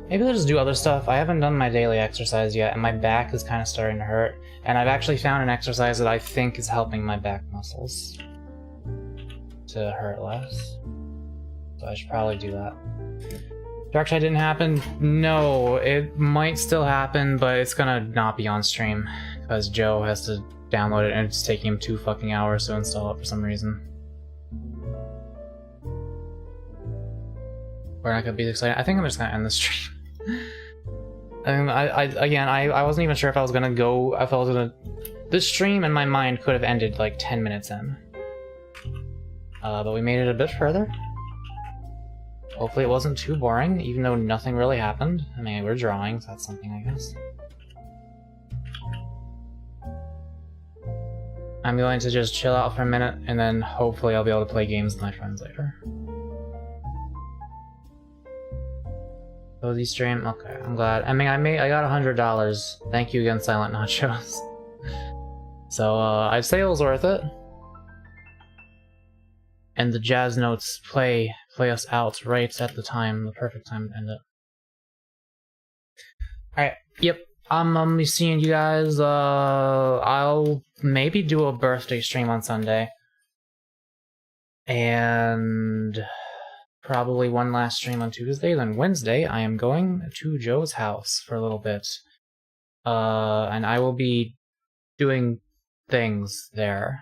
just do other stuff. I haven't done my daily exercise yet, and my back is kind of starting to hurt. And I've actually found an exercise that I think is helping my back muscles to hurt less. So I should probably do that. Darkshide didn't happen? No, it might still happen, but it's gonna not be on stream because Joe has to download it and it's taking him 2 fucking hours to install it for some reason. We're not gonna be excited. I think I'm just gonna end the stream. I wasn't even sure if I was gonna go. If I was gonna. This stream in my mind could have ended like 10 minutes in. But we made it a bit further. Hopefully it wasn't too boring, even though nothing really happened. I mean, we're drawing, so that's something, I guess. I'm going to just chill out for a minute, and then hopefully I'll be able to play games with my friends later. Cozy stream? Okay, I'm glad. I mean, I got $100. Thank you again, Silent Nachos. So, I'd say it was worth it. And the jazz notes play us out right at the time, the perfect time to end it. Alright, yep. I'm be seeing you guys. I'll maybe do a birthday stream on Sunday. And probably one last stream on Tuesday. Then Wednesday, I am going to Joe's house for a little bit. And I will be doing things there.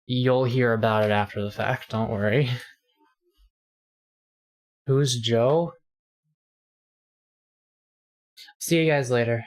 You'll hear about it after the fact, don't worry. Who's Joe? See you guys later.